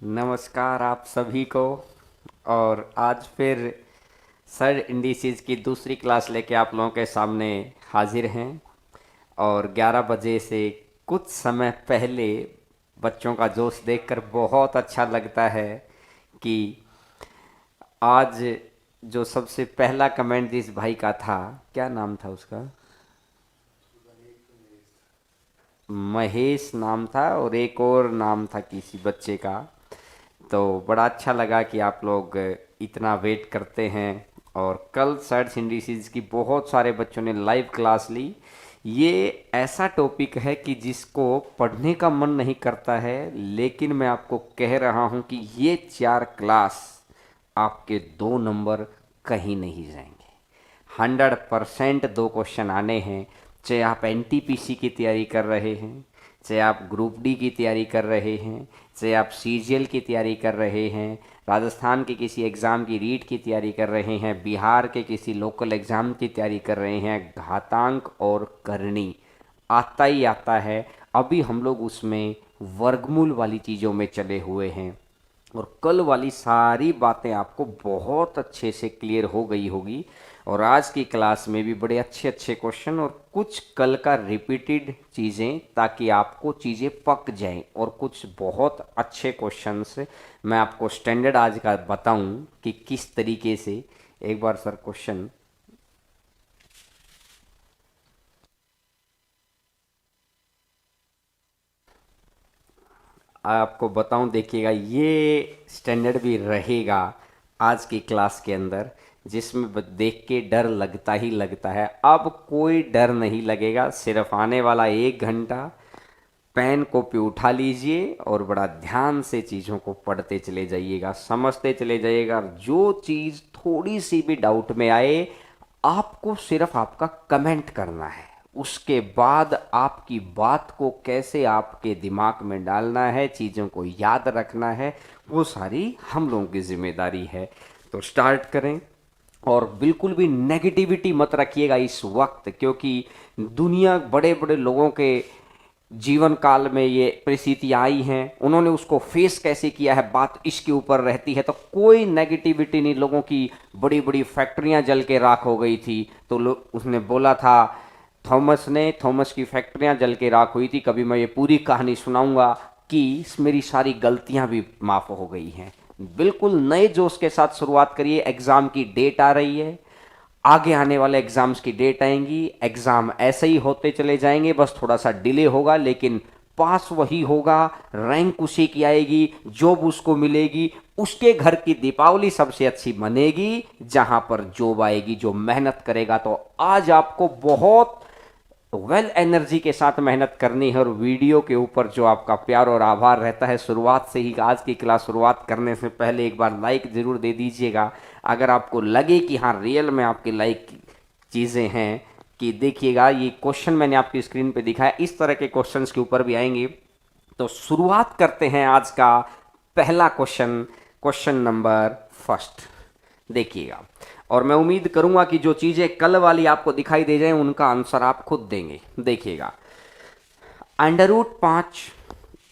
नमस्कार आप सभी को। और आज फिर सर इंडिसेस की दूसरी क्लास लेके आप लोगों के सामने हाजिर हैं। और 11 बजे से कुछ समय पहले बच्चों का जोश देखकर बहुत अच्छा लगता है कि आज जो सबसे पहला कमेंट जिस भाई का था, क्या नाम था उसका? महेश नाम था और एक और नाम था किसी बच्चे का। तो बड़ा अच्छा लगा कि आप लोग इतना वेट करते हैं। और कल सर्च इंडिसेस की बहुत सारे बच्चों ने लाइव क्लास ली। ये ऐसा टॉपिक है कि जिसको पढ़ने का मन नहीं करता है, लेकिन मैं आपको कह रहा हूँ कि ये 4 क्लास आपके 2 नंबर कहीं नहीं जाएंगे। 100% 2 क्वेश्चन आने हैं। चाहे आप एनटीपीसी की तैयारी कर रहे हैं, चाहे आप ग्रुप डी की तैयारी कर रहे हैं, चाहे आप सीजीएल की तैयारी कर रहे हैं, राजस्थान के किसी एग्ज़ाम की रीट की तैयारी कर रहे हैं, बिहार के किसी लोकल एग्ज़ाम की तैयारी कर रहे हैं, घातांक और करनी आता ही आता है। अभी हम लोग उसमें वर्गमूल वाली चीज़ों में चले हुए हैं। और कल वाली सारी बातें आपको बहुत अच्छे से क्लियर हो गई होगी। और आज की क्लास में भी बड़े अच्छे अच्छे क्वेश्चन और कुछ कल का रिपीटेड चीज़ें, ताकि आपको चीज़ें पक जाएं। और कुछ बहुत अच्छे क्वेश्चंस मैं आपको स्टैंडर्ड आज का बताऊं कि किस तरीके से। एक बार सर क्वेश्चन आपको बताऊं, देखिएगा ये स्टैंडर्ड भी रहेगा आज की क्लास के अंदर, जिसमें देख के डर लगता ही लगता है। अब कोई डर नहीं लगेगा। सिर्फ आने वाला 1 घंटा पेन कॉपी उठा लीजिए और बड़ा ध्यान से चीज़ों को पढ़ते चले जाइएगा, समझते चले जाइएगा। जो चीज़ थोड़ी सी भी डाउट में आए, आपको सिर्फ आपका कमेंट करना है। उसके बाद आपकी बात को कैसे आपके दिमाग में डालना है, चीज़ों को याद रखना है, वो सारी हम लोगों की जिम्मेदारी है। तो स्टार्ट करें। और बिल्कुल भी नेगेटिविटी मत रखिएगा इस वक्त, क्योंकि दुनिया बड़े बड़े लोगों के जीवन काल में ये परिस्थितियाँ आई हैं, उन्होंने उसको फेस कैसे किया है, बात इसके ऊपर रहती है। तो कोई नेगेटिविटी नहीं। लोगों की बड़ी बड़ी फैक्ट्रियां जल के राख हो गई थी, तो उसने बोला था, थॉमस की फैक्ट्रियां जल के राख हुई थी। कभी मैं ये पूरी कहानी सुनाऊंगा कि मेरी सारी गलतियां भी माफ हो गई हैं। बिल्कुल नए जोश के साथ शुरुआत करिए। एग्जाम की डेट आ रही है, आगे आने वाले एग्जाम्स की डेट आएंगी। एग्जाम ऐसे ही होते चले जाएंगे, बस थोड़ा सा डिले होगा, लेकिन पास वही होगा, रैंक उसी की आएगी, जॉब उसको मिलेगी। उसके घर की दीपावली सबसे अच्छी मनेगी जहां पर जॉब आएगी, जो मेहनत करेगा। तो आज आपको बहुत वेल एनर्जी के साथ मेहनत करनी है। और वीडियो के ऊपर जो आपका प्यार और आभार रहता है, शुरुआत से ही आज की क्लास शुरुआत करने से पहले एक बार लाइक ज़रूर दे दीजिएगा। अगर आपको लगे कि हाँ रियल में आपकी लाइक चीज़ें हैं, कि देखिएगा ये क्वेश्चन मैंने आपकी स्क्रीन पे दिखाया, इस तरह के क्वेश्चंस के ऊपर भी आएंगे। तो शुरुआत करते हैं आज का पहला क्वेश्चन। क्वेश्चन नंबर फर्स्ट देखिएगा। और मैं उम्मीद करूंगा कि जो चीजें कल वाली आपको दिखाई दे जाए, उनका आंसर आप खुद देंगे। देखिएगा, अंडर रूट 5,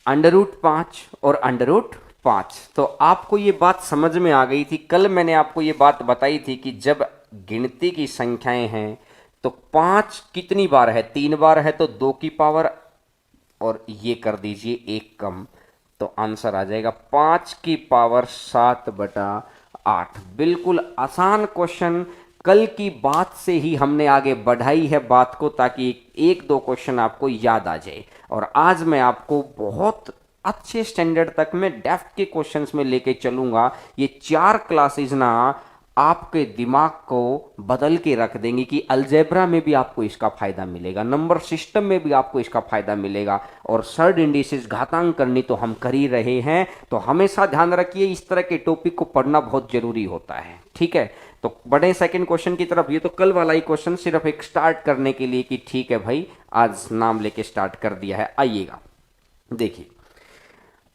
अंडर रूट 5 और अंडर रूट 5। तो आपको ये बात समझ में आ गई थी। कल मैंने आपको ये बात बताई थी कि जब गिनती की संख्याएं हैं तो 5 कितनी बार है? 3 बार है, तो 2 की पावर, और ये कर दीजिए 1 कम, तो आंसर आ जाएगा 5 की पावर 7/8। बिल्कुल आसान क्वेश्चन। कल की बात से ही हमने आगे बढ़ाई है बात को, ताकि एक दो क्वेश्चन आपको याद आ जाए। और आज मैं आपको बहुत अच्छे स्टैंडर्ड तक में डेप्थ के क्वेश्चंस में लेके चलूंगा। ये 4 क्लासेस ना आपके दिमाग को बदल के रख देंगी, कि अलजेब्रा में भी आपको इसका फायदा मिलेगा, नंबर सिस्टम में भी आपको इसका फायदा मिलेगा। और सर्ड इंडिसेस घातांक करनी तो हम कर ही रहे हैं। तो हमेशा ध्यान रखिए, इस तरह के टॉपिक को पढ़ना बहुत जरूरी होता है। ठीक है, तो बढ़े सेकंड क्वेश्चन की तरफ। ये तो कल वाला ही क्वेश्चन सिर्फ एक स्टार्ट करने के लिए, कि ठीक है भाई आज नाम लेके स्टार्ट कर दिया है। आइएगा, देखिए,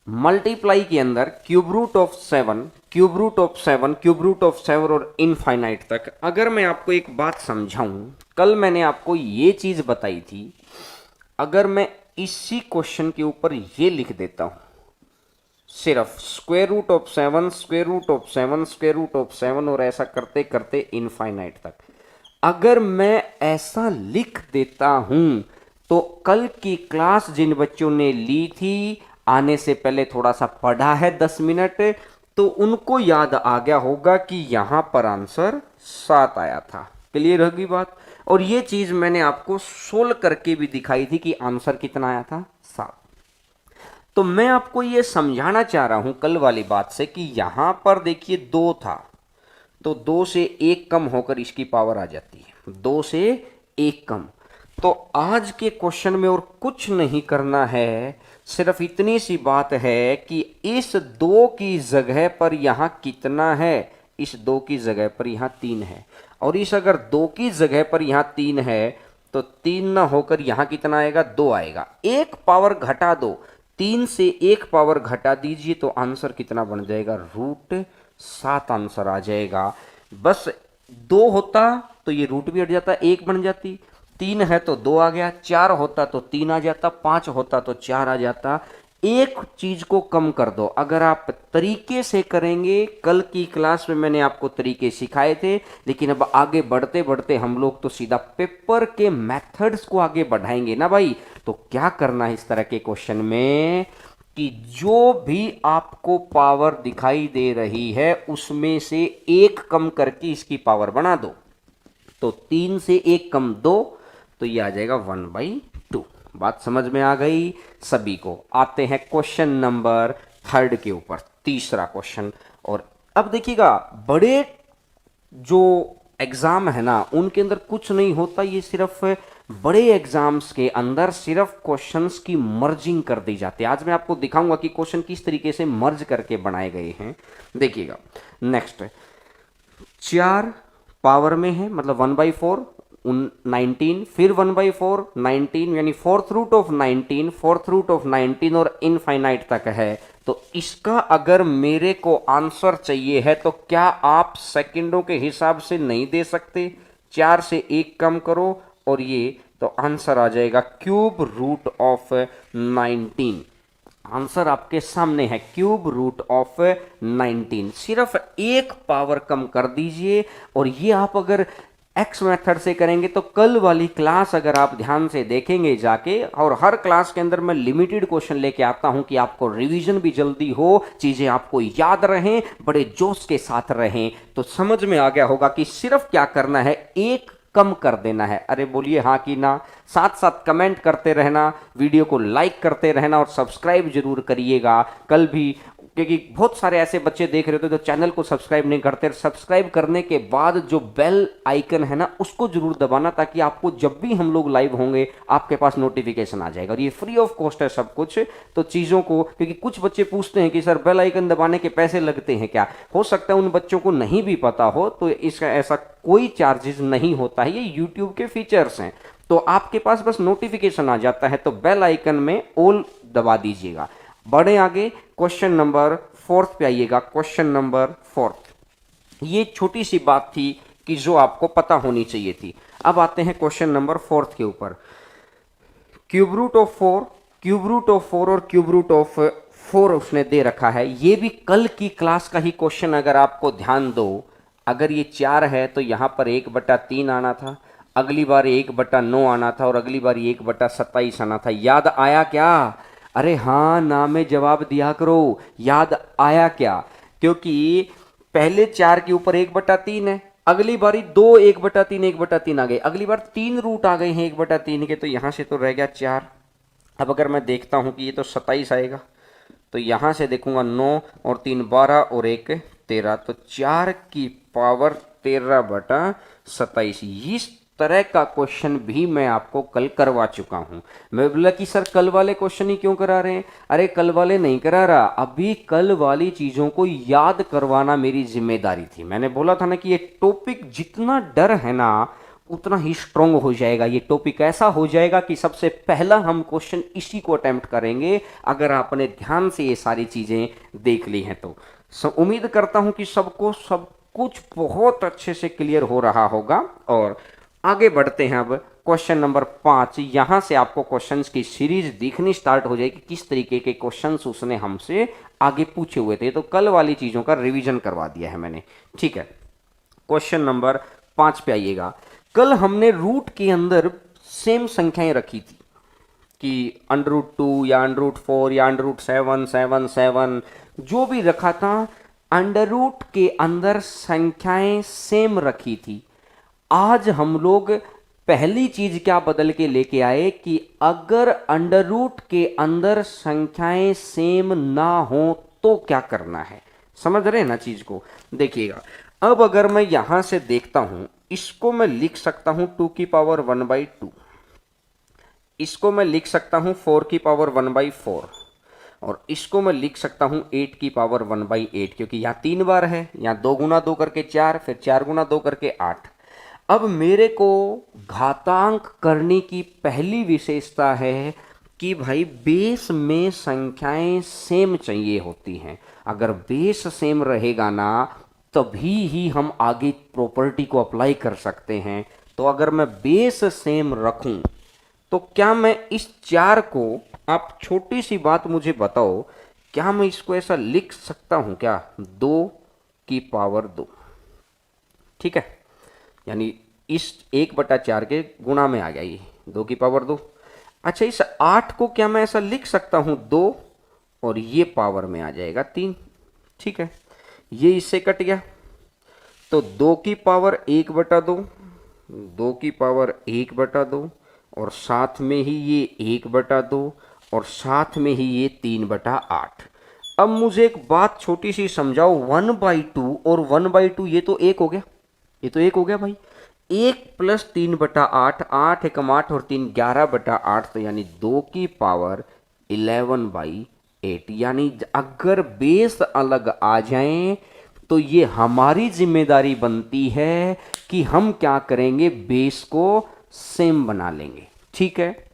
मल्टीप्लाई के अंदर cube root of 7, cube root of 7 और इनफाइनाइट तक। अगर मैं आपको एक बात समझाऊं, कल मैंने आपको ये चीज बताई थी। अगर मैं इसी क्वेश्चन के ऊपर ये लिख देता हूं, सिर्फ square root of 7, square root of 7, square root of 7 और ऐसा करते करते इनफाइनाइट तक। अगर मैं ऐसा लिख देता हूं तो कल की क्लास जिन बच्चों ने ली थी, आने से पहले थोड़ा सा पढ़ा है 10 मिनट, तो उनको याद आ गया होगा कि यहां पर आंसर 7 आया था। क्लियर होगी बात। और ये चीज मैंने आपको सोल्व करके भी दिखाई थी कि आंसर कितना आया था, 7। तो मैं आपको ये समझाना चाह रहा हूं कल वाली बात से कि यहां पर देखिए 2 था, तो 2 से 1 कम होकर इसकी पावर आ जाती है, 2 से 1 कम। तो आज के क्वेश्चन में और कुछ नहीं करना है, सिर्फ इतनी सी बात है कि इस 2 की जगह पर यहां कितना है, इस 2 की जगह पर यहां 3 है, और इस अगर 2 की जगह पर यहां 3 है तो 3 ना होकर यहां कितना आएगा, 2 आएगा। एक पावर घटा दो, 3 से 1 पावर घटा दीजिए तो आंसर कितना बन जाएगा, √7 आंसर आ जाएगा। बस 2 होता तो ये रूट भी हट जाता, 1 बन जाती, 3 है तो 2 आ गया, 4 होता तो 3 आ जाता, 5 होता तो 4 आ जाता। एक चीज को कम कर दो, अगर आप तरीके से करेंगे, कल की क्लास में मैंने आपको तरीके सिखाए थे, लेकिन अब आगे बढ़ते बढ़ते हम लोग तो सीधा पेपर के मेथड्स को आगे बढ़ाएंगे ना भाई। तो क्या करना है इस तरह के क्वेश्चन में कि जो भी आपको पावर दिखाई दे रही है उसमें से 1 कम करके इसकी पावर बना दो। तो 3 से 1 कम 2, तो ये आ जाएगा 1/2। बात समझ में आ गई सभी को। आते हैं क्वेश्चन नंबर 3 के ऊपर, तीसरा क्वेश्चन। और अब देखिएगा, बड़े जो एग्जाम है ना उनके अंदर कुछ नहीं होता, ये सिर्फ बड़े एग्जाम्स के अंदर सिर्फ क्वेश्चंस की मर्जिंग कर दी जाती है। आज मैं आपको दिखाऊंगा कि क्वेश्चन किस तरीके से मर्ज करके बनाए गए हैं। देखिएगा नेक्स्ट, 4 पावर में है, मतलब 1/4 19, फिर 1/4 19, यानी fourth root of 19, fourth root of 19 और इनफाइनाइट तक है। तो इसका अगर मेरे को आंसर चाहिए है तो क्या आप सेकंडों के हिसाब से नहीं दे सकते, 4 से 1 कम करो और ये, तो आंसर आ जाएगा क्यूब रूट ऑफ 19। आंसर आपके सामने है, क्यूब रूट ऑफ 19। सिर्फ 1 पावर कम कर दीजिए, और ये आप अगर एक्स मेथड से करेंगे तो कल वाली क्लास अगर आप ध्यान से देखेंगे जाके, और हर क्लास के अंदर मैं लिमिटेड क्वेश्चन लेके आता हूं कि आपको रिवीजन भी जल्दी हो, चीजें आपको याद रहें, बड़े जोश के साथ रहें। तो समझ में आ गया होगा कि सिर्फ क्या करना है, 1 कम कर देना है। अरे बोलिए हाँ कि ना, साथ साथ कमेंट करते रहना, वीडियो को लाइक करते रहना और सब्सक्राइब जरूर करिएगा कल भी, क्योंकि बहुत सारे ऐसे बच्चे देख रहे होते जो चैनल को सब्सक्राइब नहीं करते। सब्सक्राइब करने के बाद जो बेल आइकन है ना उसको जरूर दबाना, ताकि आपको जब भी हम लोग लाइव होंगे आपके पास नोटिफिकेशन आ जाएगा। और ये फ्री ऑफ कॉस्ट है सब कुछ, तो चीज़ों को, क्योंकि कुछ बच्चे पूछते हैं कि सर बेल आइकन दबाने के पैसे लगते हैं क्या, हो सकता है उन बच्चों को नहीं भी पता हो, तो इसका ऐसा कोई चार्जेस नहीं होता है, ये यूट्यूब के फीचर्स हैं। तो आपके पास बस नोटिफिकेशन आ जाता है, तो बेल आइकन में ऑल दबा दीजिएगा। बढ़े आगे, क्वेश्चन नंबर 4 पे आइएगा। क्वेश्चन नंबर 4, ये छोटी सी बात थी कि जो आपको पता होनी चाहिए थी। अब आते हैं क्वेश्चन नंबर 4 के ऊपर। Cube root of 4, cube root of 4 और क्यूब रूट ऑफ 4 उसने दे रखा है। ये भी कल की क्लास का ही क्वेश्चन, अगर आपको ध्यान दो, अगर ये 4 है तो यहां पर 1/3 आना था, अगली बार 1/9 आना था, और अगली बार 1/27 आना था। याद आया क्या? अरे हाँ ना में जवाब दिया करो, याद आया क्या? क्योंकि पहले 4 के ऊपर 1/3 है, अगली बारी 2 1/3 1/3 आ गए, अगली बार 3 रूट आ गए हैं 1/3 के, तो यहां से तो रह गया 4। अब अगर मैं देखता हूं कि ये तो 27 आएगा, तो यहां से देखूंगा 9 और 3 12 और 1 13, तो 4 की पावर 13/27। इस तरह का क्वेश्चन भी मैं आपको कल करवा चुका हूं। मैं बोला कि सर कल वाले क्वेश्चन ही क्यों करा रहे हैं? अरे कल वाले नहीं करा रहा, अभी कल वाली चीजों को याद करवाना मेरी जिम्मेदारी थी। मैंने बोला था ना कि ये टॉपिक जितना डर है ना उतना ही स्ट्रांग हो जाएगा। ये टॉपिक ऐसा हो जाएगा कि सबसे पहला हम क्वेश्चन इसी को अटेम्प्ट करेंगे, अगर आपने ध्यान से ये सारी चीजें देख ली हैं तो। उम्मीद करता हूं कि सबको सब कुछ बहुत अच्छे से क्लियर हो रहा होगा। और आगे बढ़ते हैं अब क्वेश्चन नंबर 5, यहां से आपको क्वेश्चंस की सीरीज दिखनी स्टार्ट हो जाएगी, किस तरीके के क्वेश्चंस उसने हमसे आगे पूछे हुए थे। तो कल वाली चीजों का रिवीजन करवा दिया है मैंने, ठीक है। क्वेश्चन नंबर 5 पे आइएगा। कल हमने रूट के अंदर सेम संख्याएं रखी थी कि √2 या √4 या √7 7 7 जो भी रखा था, अंडर रूट के अंदर संख्याएं सेम रखी थी। आज हम लोग पहली चीज क्या बदल के लेके आए कि अगर अंडर रूट के अंदर संख्याएं सेम ना हो तो क्या करना है। समझ रहे हैं ना चीज को। देखिएगा, अब अगर मैं यहां से देखता हूं, इसको मैं लिख सकता हूं 2⁻1/2, इसको मैं लिख सकता हूं 4⁻1/4, और इसको मैं लिख सकता हूं 8⁻1/8, क्योंकि यहां 3 बार है, यहां 2 गुना 2 करके 4, फिर 4 गुना 2 करके 8। अब मेरे को घातांक करने की पहली विशेषता है कि भाई बेस में संख्याएं सेम चाहिए होती हैं। अगर बेस सेम रहेगा ना, तभी ही हम आगे प्रॉपर्टी को अप्लाई कर सकते हैं। तो अगर मैं बेस सेम रखूं तो क्या मैं इस 4 को, आप छोटी सी बात मुझे बताओ, क्या मैं इसको ऐसा लिख सकता हूं क्या, 2⁻2, ठीक है, यानी इस 1/4 के गुणा में आ गया ये 2⁻2। अच्छा, इस 8 को क्या मैं ऐसा लिख सकता हूं 2, और ये पावर में आ जाएगा 3, ठीक है, ये इससे कट गया। तो 2⁻1/2, 2⁻1/2, और साथ में ही ये 1/2, और साथ में ही ये 3/8। अब मुझे एक बात छोटी सी समझाओ, 1/2 और 1/2 ये तो एक हो गया, ये तो एक हो गया भाई। 1 + 3/8, 8 एकम 8 और 3 11/8, तो यानी 2⁻11/8। यानी अगर बेस अलग आ जाएं तो ये हमारी जिम्मेदारी बनती है कि हम क्या करेंगे, बेस को सेम बना लेंगे, ठीक है।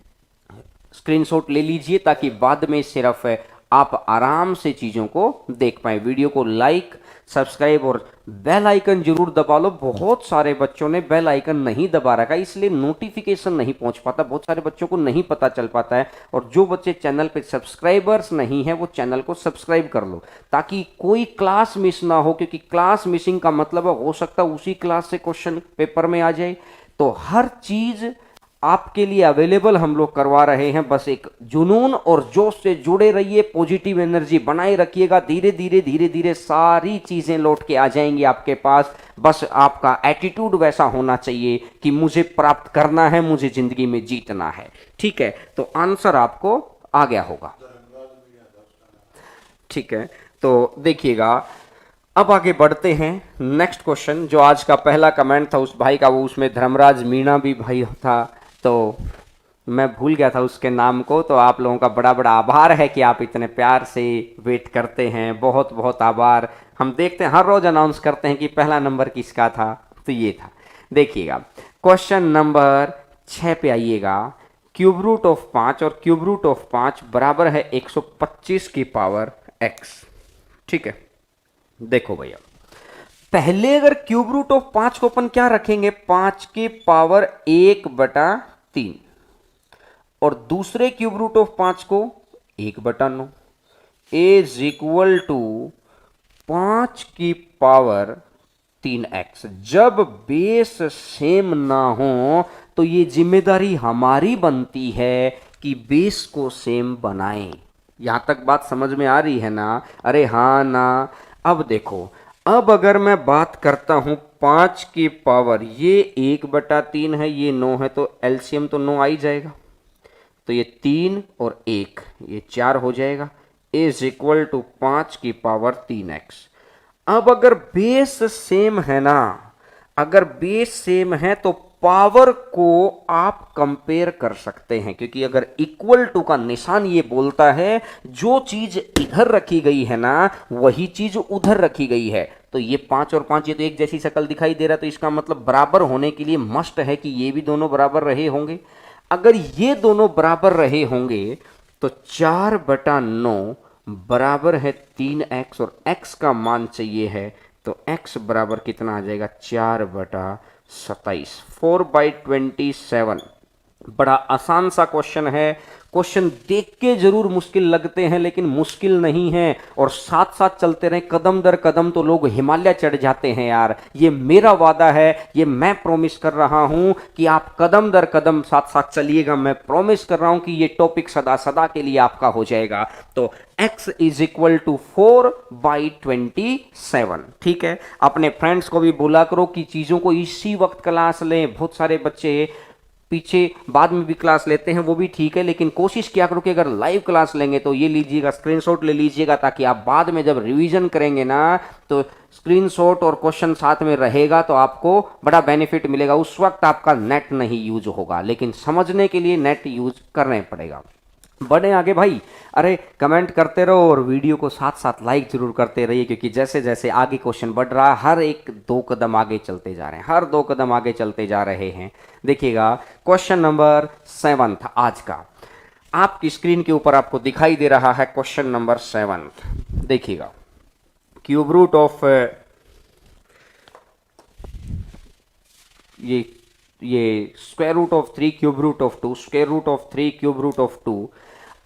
स्क्रीनशॉट ले लीजिए ताकि बाद में सिर्फ आप आराम से चीज़ों को देख पाए। वीडियो को लाइक, सब्सक्राइब और बेल आइकन जरूर दबा लो। बहुत सारे बच्चों ने बेल आइकन नहीं दबा रखा, इसलिए नोटिफिकेशन नहीं पहुंच पाता, बहुत सारे बच्चों को नहीं पता चल पाता है। और जो बच्चे चैनल पे सब्सक्राइबर्स नहीं है वो चैनल को सब्सक्राइब कर लो ताकि कोई क्लास मिस ना हो, क्योंकि क्लास मिसिंग का मतलब हो सकता है उसी क्लास से क्वेश्चन पेपर में आ जाए। तो हर चीज आपके लिए अवेलेबल हम लोग करवा रहे हैं। बस एक जुनून और जोश से जुड़े रहिए, पॉजिटिव एनर्जी बनाए रखिएगा। धीरे धीरे धीरे धीरे सारी चीजें लौट के आ जाएंगी आपके पास। बस आपका एटीट्यूड वैसा होना चाहिए कि मुझे प्राप्त करना है, मुझे जिंदगी में जीतना है, ठीक है। तो आंसर आपको आ गया होगा, ठीक है। तो देखिएगा, अब आगे बढ़ते हैं। नेक्स्ट क्वेश्चन, जो आज का पहला कमेंट था उस भाई का, वो उसमें धर्मराज मीणा भी भाई था, तो मैं भूल गया था उसके नाम को। तो आप लोगों का बड़ा बड़ा आभार है कि आप इतने प्यार से वेट करते हैं, बहुत बहुत आभार। हम देखते हैं, हर रोज अनाउंस करते हैं कि पहला नंबर किसका था, तो ये था। देखिएगा, क्वेश्चन नंबर 6 पे आइएगा। क्यूब रूट ऑफ 5 और क्यूब रूट ऑफ 5 बराबर है 125 की पावर x, ठीक है। देखो भैया, पहले अगर क्यूब रूट ऑफ 5 को अपन क्या रखेंगे, 5 की पावर 1/3, और दूसरे क्यूब रूट ऑफ 5 को 1/9 इज इक्वल टू 5 की पावर 3x। जब बेस सेम ना हो तो ये जिम्मेदारी हमारी बनती है कि बेस को सेम बनाएं। यहां तक बात समझ में आ रही है ना? अरे हाँ ना। अब देखो, अब अगर मैं बात करता हूं 5 की पावर, ये 1/3 है, ये 9 है, तो एलसीएम तो 9 आ ही जाएगा। तो ये 3 और 1, ये 4 हो जाएगा, इज इक्वल टू 5 की पावर 3x। अब अगर बेस सेम है ना, अगर बेस सेम है तो पावर को आप कंपेयर कर सकते हैं, क्योंकि अगर इक्वल टू का निशान ये बोलता है जो चीज इधर रखी गई है ना वही चीज उधर रखी गई है। तो ये 5 और 5 ये तो एक जैसी शक्ल दिखाई दे रहा है, तो इसका मतलब बराबर होने के लिए मस्ट है कि ये भी दोनों बराबर रहे होंगे। अगर ये दोनों बराबर रहे होंगे तो 4/9 बराबर है 3x, और x का मान चाहिए है, तो x बराबर कितना आ जाएगा, 4/27, 4/27। बड़ा आसान सा क्वेश्चन है। क्वेश्चन देख के जरूर मुश्किल लगते हैं लेकिन मुश्किल नहीं है, और साथ साथ चलते रहे कदम दर कदम तो लोग हिमालय चढ़ जाते हैं यार। ये मेरा वादा है, ये मैं प्रॉमिस कर रहा हूं कि आप कदम दर कदम साथ साथ चलिएगा। मैं प्रॉमिस कर रहा हूं कि ये टॉपिक सदा सदा के लिए आपका हो जाएगा। तो x इज इक्वल टू 4/27। ठीक है, अपने फ्रेंड्स को भी बोला करो कि चीजों को इसी वक्त क्लास लें। बहुत सारे बच्चे पीछे बाद में भी क्लास लेते हैं, वो भी ठीक है, लेकिन कोशिश किया करो कि अगर लाइव क्लास लेंगे तो ये लीजिएगा, स्क्रीनशॉट ले लीजिएगा, ताकि आप बाद में जब रिवीजन करेंगे ना तो स्क्रीनशॉट और क्वेश्चन साथ में रहेगा तो आपको बड़ा बेनिफिट मिलेगा। उस वक्त आपका नेट नहीं यूज होगा, लेकिन समझने के लिए नेट यूज करने पड़ेगा। बढ़े आगे भाई। अरे कमेंट करते रहो और वीडियो को साथ साथ लाइक जरूर करते रहिए, क्योंकि जैसे जैसे आगे क्वेश्चन बढ़ रहा है हर एक 2 कदम आगे चलते जा रहे हैं, हर 2 कदम आगे चलते जा रहे हैं। देखिएगा क्वेश्चन नंबर 7 आज का आपकी स्क्रीन के ऊपर आपको दिखाई दे रहा है। क्वेश्चन नंबर 7 देखिएगा, क्यूब रूट ऑफ ये square root of 3 cube root of 2 square root of 3 cube root of 2।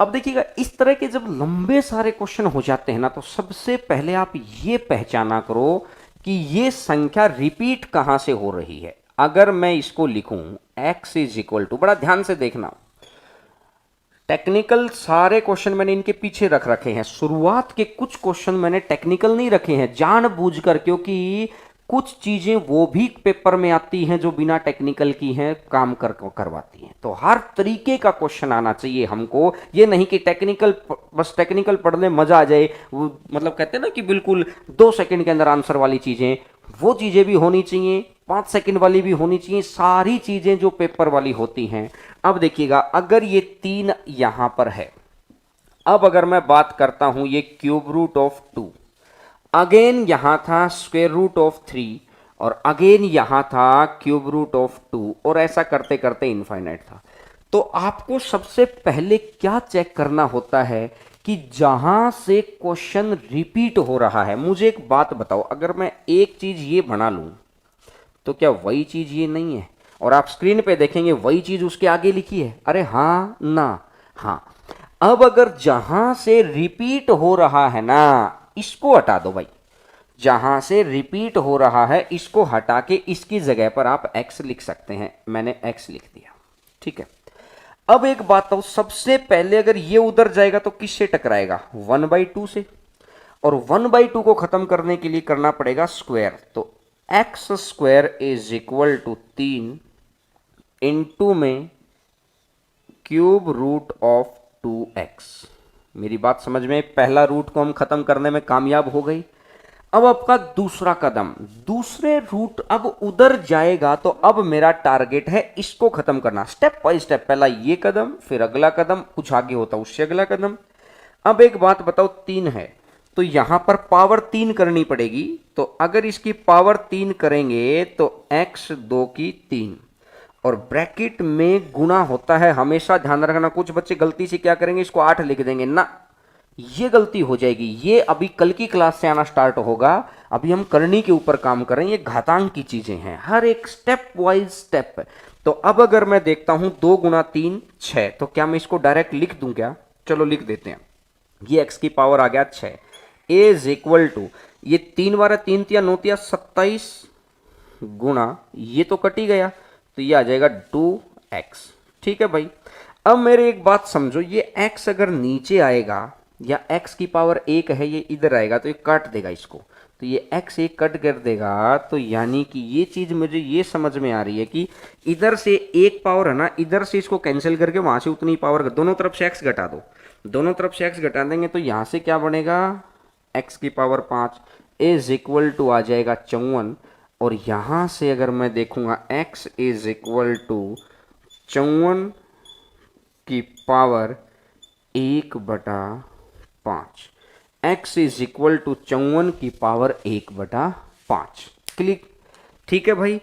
अब देखिएगा इस तरह के जब लंबे सारे क्वेश्चन हो जाते हैं ना, तो सबसे पहले आप ये पहचाना करो कि ये संख्या रिपीट कहां से हो रही है। अगर मैं इसको लिखूं x इज इक्वल टू, बड़ा ध्यान से देखना, टेक्निकल सारे क्वेश्चन मैंने इनके पीछे रख रखे हैं। शुरुआत के कुछ क्वेश्चन मैंने टेक्निकल नहीं रखे हैं जानबूझकर, क्योंकि कुछ चीजें वो भी पेपर में आती हैं जो बिना टेक्निकल की हैं, काम करवाती हैं। तो हर तरीके का क्वेश्चन आना चाहिए हमको, ये नहीं कि टेक्निकल बस टेक्निकल पढ़ने मजा आ जाए, वो मतलब कहते हैं ना कि बिल्कुल 2 सेकंड के अंदर आंसर वाली चीजें, वो चीजें भी होनी चाहिए, 5 सेकंड वाली भी होनी चाहिए, सारी चीजें जो पेपर वाली होती हैं। अब देखिएगा, अगर ये 3 यहां पर है, अब अगर मैं बात करता हूं ये क्यूब रूट ऑफ 2, अगेन यहां था स्क्वायर रूट ऑफ 3, और अगेन यहां था क्यूब रूट ऑफ 2, और ऐसा करते करते इनफाइनाइट था। तो आपको सबसे पहले क्या चेक करना होता है कि जहां से क्वेश्चन रिपीट हो रहा है। मुझे एक बात बताओ, अगर मैं एक चीज ये बना लूं तो क्या वही चीज ये नहीं है? और आप स्क्रीन पे देखेंगे वही चीज उसके आगे लिखी है। अरे हाँ ना, हाँ। अब अगर जहां से रिपीट हो रहा है ना, इसको हटा दो भाई। जहां से रिपीट हो रहा है इसको हटा के इसकी जगह पर आप x लिख सकते हैं। मैंने x लिख दिया, ठीक है। अब एक बात तो, सबसे पहले अगर ये उधर जाएगा तो किससे टकराएगा? 1/2 से, और 1/2 को खत्म करने के लिए करना पड़ेगा स्क्वायर। तो x square is equal to 3 into में क्यूब रूट ऑफ 2x। मेरी बात समझ में? पहला रूट को हम खत्म करने में कामयाब हो गई। अब आपका दूसरा कदम, दूसरे रूट अब उधर जाएगा, तो अब मेरा टारगेट है इसको खत्म करना, स्टेप बाय स्टेप। पहला ये कदम, फिर अगला कदम, कुछ आगे होता उससे अगला कदम। अब एक बात बताओ, 3 है तो यहां पर पावर 3 करनी पड़ेगी। तो अगर इसकी पावर 3 करेंगे तो x 2 की 3, और ब्रैकेट में गुणा होता है, हमेशा ध्यान रखना। कुछ बच्चे गलती से क्या करेंगे, इसको 8 लिख देंगे ना, ये गलती हो जाएगी। ये अभी कल की क्लास से आना स्टार्ट होगा, अभी हम करनी के ऊपर काम कर रहे हैं, ये घातांक की चीजें हैं, हर एक स्टेप वाइज स्टेप। तो अब अगर मैं देखता हूं 2 गुणा 3 6, तो क्या मैं इसको डायरेक्ट लिख दूं क्या? चलो लिख देते हैं। ये x की पावर आ गया 6 इज इक्वल टू, ये 3 बार 3 तिया 9 तिया 27 गुणा, ये तो कट ही गया, तो ये आ जाएगा 2x। ठीक है भाई। अब मेरे एक बात समझो, ये x अगर नीचे आएगा, या x की पावर 1 है, ये इधर आएगा तो ये काट देगा इसको, तो ये x एक कट कर देगा। तो यानी कि ये चीज मुझे ये समझ में आ रही है कि इधर से एक पावर है ना, इधर से इसको कैंसिल करके वहां से उतनी पावर, दोनों तरफ से x घटा दो, दोनों तरफ से x घटा देंगे तो यहां से क्या बनेगा, x की पावर 5 इज इक्वल टू आ जाएगा 54। और यहां से अगर मैं देखूंगा x इज इक्वल टू 54 की power 1/5, x is equal to 54 की पावर 1/5। क्लिक? ठीक है भाई।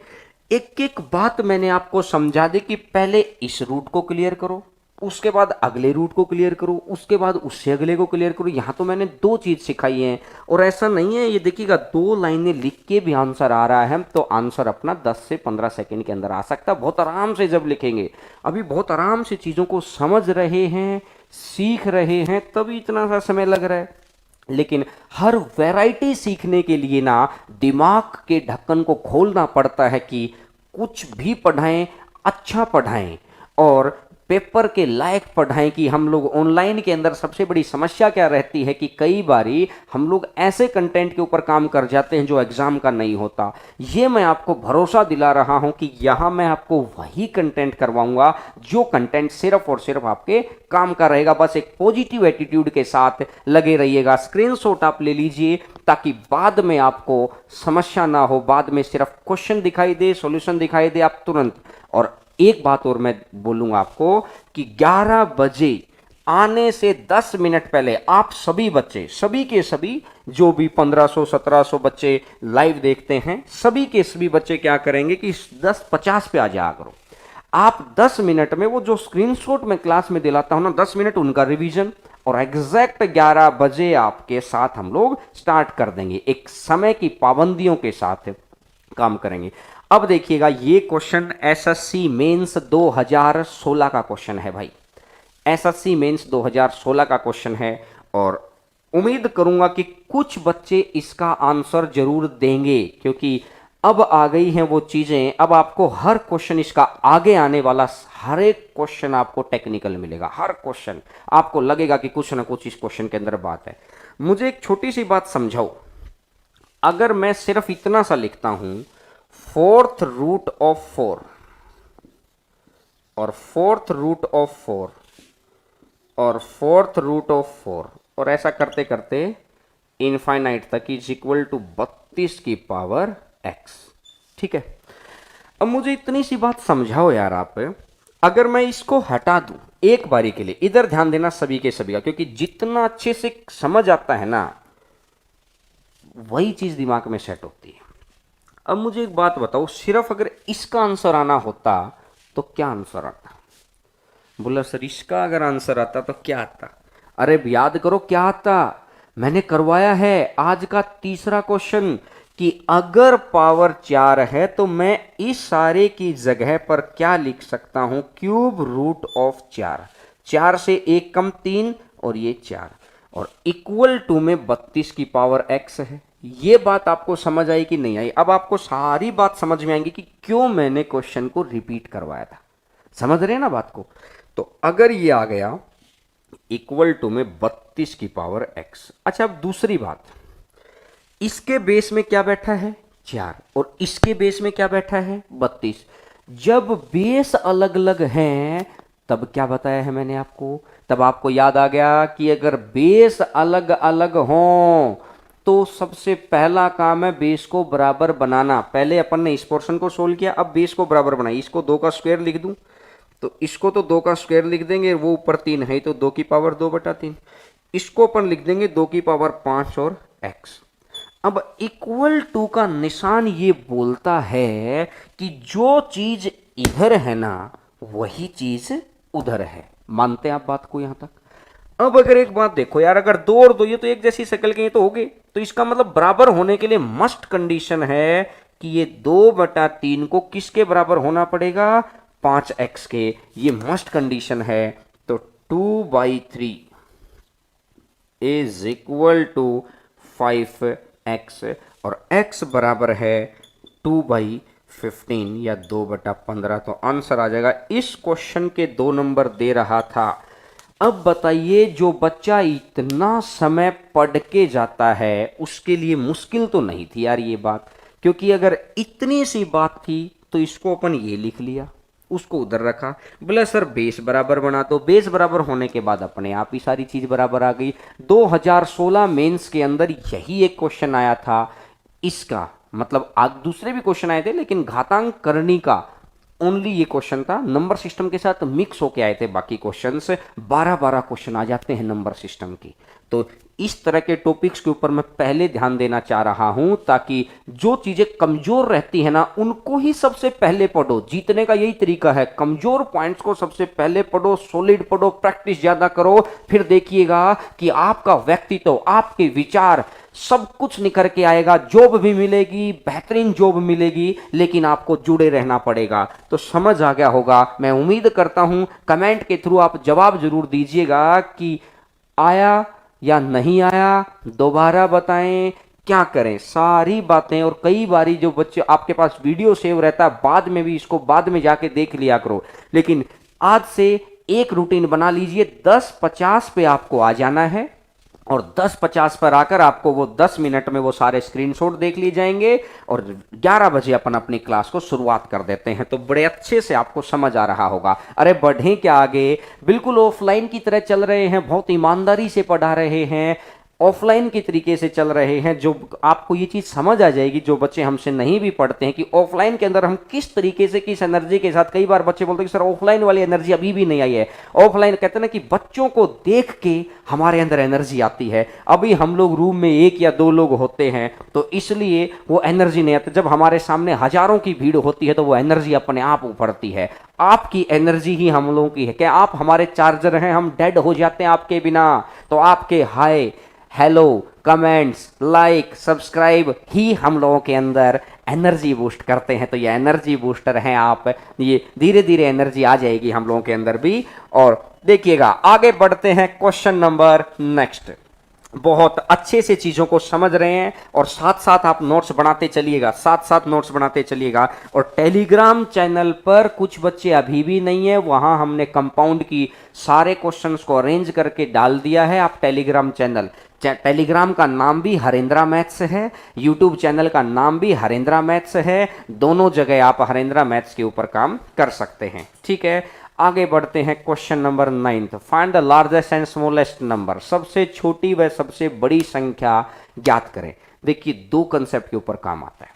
एक एक बात मैंने आपको समझा दी कि पहले इस रूट को क्लियर करो, उसके बाद अगले रूट को क्लियर करो, उसके बाद उससे अगले को क्लियर करो। यहाँ तो मैंने दो चीज सिखाई है, और ऐसा नहीं है, ये देखिएगा दो लाइनें लिख के भी आंसर आ रहा है, तो आंसर अपना 10 से 15 सेकंड के अंदर आ सकता है, बहुत आराम से जब लिखेंगे। अभी बहुत आराम से चीजों को समझ रहे हैं, सीख रहे हैं, तभी इतना सा समय लग रहा है। लेकिन हर वैरायटी सीखने के लिए ना दिमाग के ढक्कन को खोलना पड़ता है कि कुछ भी पढ़ाएं, अच्छा पढ़ाएं और पेपर के लायक पढ़ाएं। कि हम लोग ऑनलाइन के अंदर सबसे बड़ी समस्या क्या रहती है कि कई बारी हम लोग ऐसे कंटेंट के ऊपर काम कर जाते हैं जो एग्जाम का नहीं होता। ये मैं आपको भरोसा दिला रहा हूं कि यहां मैं आपको वही कंटेंट करवाऊंगा जो कंटेंट सिर्फ और सिर्फ आपके काम का रहेगा। बस एक पॉजिटिव एटीट्यूड के साथ लगे रहिएगा। स्क्रीनशॉट आप ले लीजिए ताकि बाद में आपको समस्या ना हो, बाद में सिर्फ क्वेश्चन दिखाई दे, सॉल्यूशन दिखाई दे, आप तुरंत। और एक बात और मैं बोलूंगा आपको कि 11 बजे आने से 10 मिनट पहले आप सभी बच्चे, सभी के सभी जो भी 1500-1700 बच्चे लाइव देखते हैं, सभी के सभी बच्चे क्या करेंगे कि 10:50 पे आ जाया करो। आप 10 मिनट में वो जो स्क्रीनशॉट मैं क्लास में दिलाता हूं ना, 10 मिनट उनका रिवीजन, और एग्जैक्ट 11 बजे आपके साथ हम लोग स्टार्ट कर देंगे। एक समय की पाबंदियों के साथ काम करेंगे। अब देखिएगा, ये क्वेश्चन एसएससी मेंस 2016 का क्वेश्चन है भाई। एसएससी मेंस 2016 का क्वेश्चन है, और उम्मीद करूंगा कि कुछ बच्चे इसका आंसर जरूर देंगे, क्योंकि अब आ गई हैं वो चीजें। अब आपको हर क्वेश्चन, इसका आगे आने वाला हर एक क्वेश्चन आपको टेक्निकल मिलेगा। हर क्वेश्चन आपको लगेगा कि कुछ ना कुछ इस क्वेश्चन के अंदर बात है। मुझे एक छोटी सी बात समझाओ, अगर मैं सिर्फ इतना सा लिखता हूं, फोर्थ रूट ऑफ 4 और फोर्थ रूट ऑफ 4 और फोर्थ रूट ऑफ 4, और ऐसा करते करते इनफाइनाइट तक इज इक्वल टू 32 की पावर x। ठीक है, अब मुझे इतनी सी बात समझाओ यार आप, अगर मैं इसको हटा दूं एक बारी के लिए, इधर ध्यान देना सभी के सभी का, क्योंकि जितना अच्छे से समझ आता है ना, वही चीज दिमाग में सेट होती है। अब मुझे एक बात बताओ, सिर्फ अगर इसका आंसर आना होता तो क्या आंसर आता? बोला सर इसका अगर आंसर आता तो क्या आता? अरे याद करो क्या आता, मैंने करवाया है आज का तीसरा क्वेश्चन, कि अगर पावर 4 है तो मैं इस सारे की जगह पर क्या लिख सकता हूं, क्यूब रूट ऑफ 4। 4 से 1 कम 3 और ये 4, और इक्वल टू में 32 की पावर x है। ये बात आपको समझ आई कि नहीं आई? अब आपको सारी बात समझ में आएंगी कि क्यों मैंने क्वेश्चन को रिपीट करवाया था। समझ रहे हैं ना बात को? तो अगर ये आ गया इक्वल टू में 32 की पावर x। अच्छा, अब दूसरी बात, इसके बेस में क्या बैठा है 4, और इसके बेस में क्या बैठा है 32। जब बेस अलग अलग हैं तब क्या बताया है मैंने आपको, तब आपको याद आ गया कि अगर बेस अलग अलग हों तो सबसे पहला काम है बेस को बराबर बनाना। पहले अपन ने इस पोर्शन को सोल्व किया, अब बेस को बराबर बनाई। इसको 2 का स्क्वायर लिख दूं तो इसको तो 2 का स्क्वायर लिख देंगे, वो ऊपर 3 है तो 2 की पावर 2/3। इसको अपन लिख देंगे 2 की पावर 5 और x। अब इक्वल टू का निशान ये बोलता है कि जो चीज इधर है ना वही चीज उधर है। मानते हैं आप बात को यहां तक? अब अगर एक बात देखो यार, अगर 2 और 2 ये तो एक जैसी शक्ल के तो हो गए, तो इसका मतलब बराबर होने के लिए मस्ट कंडीशन है कि ये 2/3 को किसके बराबर होना पड़ेगा, 5x के। ये मस्ट कंडीशन है। तो 2/3 इज इक्वल टू 5x, और x बराबर है 2/15 या 2/15। तो आंसर आ जाएगा। इस क्वेश्चन के 2 नंबर दे रहा था। अब बताइए, जो बच्चा इतना समय पढ़ के जाता है उसके लिए मुश्किल तो नहीं थी यार ये बात, क्योंकि अगर इतनी सी बात थी तो इसको अपन ये लिख लिया, उसको उधर रखा, बोला सर बेस बराबर बना दो। बेस बराबर होने के बाद अपने आप ही सारी चीज बराबर आ गई। 2016 मेंस के अंदर यही एक क्वेश्चन आया था। इसका मतलब आज दूसरे भी क्वेश्चन आए थे, लेकिन घातांक करनी का ओनली ये क्वेश्चन था। नंबर सिस्टम के साथ मिक्स होके आए थे बाकी क्वेश्चंस। 12-12 क्वेश्चन आ जाते हैं नंबर सिस्टम की। तो इस तरह के टॉपिक्स के ऊपर मैं पहले ध्यान देना चाह रहा हूं, ताकि जो चीजें कमजोर रहती है ना उनको ही सबसे पहले पढ़ो। जीतने का यही तरीका है, कमजोर पॉइंट्स को सबसे पहले पढ़ो, सॉलिड पढ़ो, प्रैक्टिस ज्यादा करो। फिर देखिएगा कि आपका व्यक्तित्व, आपके विचार सब कुछ निखर के आएगा। जॉब भी मिलेगी, बेहतरीन जॉब मिलेगी, लेकिन आपको जुड़े रहना पड़ेगा। तो समझ आ गया होगा, मैं उम्मीद करता हूं। कमेंट के थ्रू आप जवाब जरूर दीजिएगा कि आया या नहीं आया, दोबारा बताएं, क्या करें। सारी बातें, और कई बारी जो बच्चे आपके पास वीडियो सेव रहता है, बाद में भी इसको बाद में जाके देख लिया करो। लेकिन आज से एक रूटीन बना लीजिए, 10:50 पे आपको आ जाना है और 10:50 पर आकर आपको वो 10 मिनट में वो सारे स्क्रीनशॉट देख लिए जाएंगे और 11 बजे अपन अपनी क्लास को शुरुआत कर देते हैं। तो बड़े अच्छे से आपको समझ आ रहा होगा। अरे बढ़ें क्या आगे, बिल्कुल ऑफलाइन की तरह चल रहे हैं, बहुत ईमानदारी से पढ़ा रहे हैं, ऑफलाइन के तरीके से चल रहे हैं। जो आपको ये चीज समझ आ जाएगी, जो बच्चे हमसे नहीं भी पढ़ते हैं, कि ऑफलाइन के अंदर हम किस तरीके से, किस एनर्जी के साथ। कई बार बच्चे बोलते हैं कि सर ऑफलाइन वाली एनर्जी अभी भी नहीं आई है। ऑफलाइन कहते हैं ना कि बच्चों को देख के हमारे अंदर एनर्जी आती है। अभी हम लोग रूम में 1 या 2 लोग होते हैं, तो इसलिए वो एनर्जी नहीं आती। जब हमारे सामने हजारों की भीड़ होती है तो वो एनर्जी अपने आप उभरती है। आपकी एनर्जी ही हम लोगों की है। क्या आप हमारे चार्जर हैं? हम डेड हो जाते हैं आपके बिना। तो आपके हाय, हेलो, कमेंट्स, लाइक, सब्सक्राइब ही हम लोगों के अंदर एनर्जी बूस्ट करते हैं। तो ये एनर्जी बूस्टर हैं आप। ये धीरे धीरे एनर्जी आ जाएगी हम लोगों के अंदर भी। और देखिएगा, आगे बढ़ते हैं। Question number next. बहुत अच्छे से चीजों को समझ रहे हैं और साथ साथ आप नोट्स बनाते चलिएगा, साथ साथ नोट्स बनाते चलिएगा। और टेलीग्राम चैनल पर कुछ बच्चे अभी भी नहीं है, वहां हमने कंपाउंड की सारे क्वेश्चंस को अरेंज करके डाल दिया है। आप टेलीग्राम चैनल, टेलीग्राम का नाम भी हरेंद्रा मैथ्स है, यूट्यूब चैनल का नाम भी हरेंद्रा मैथ्स है। दोनों जगह आप हरेंद्रा मैथ्स के ऊपर काम कर सकते हैं। ठीक है, आगे बढ़ते हैं। Question number 9, find the largest and smallest number. सबसे छोटी व सबसे बड़ी संख्या ज्ञात करें। देखिए, 2 कंसेप्ट के ऊपर काम आता है,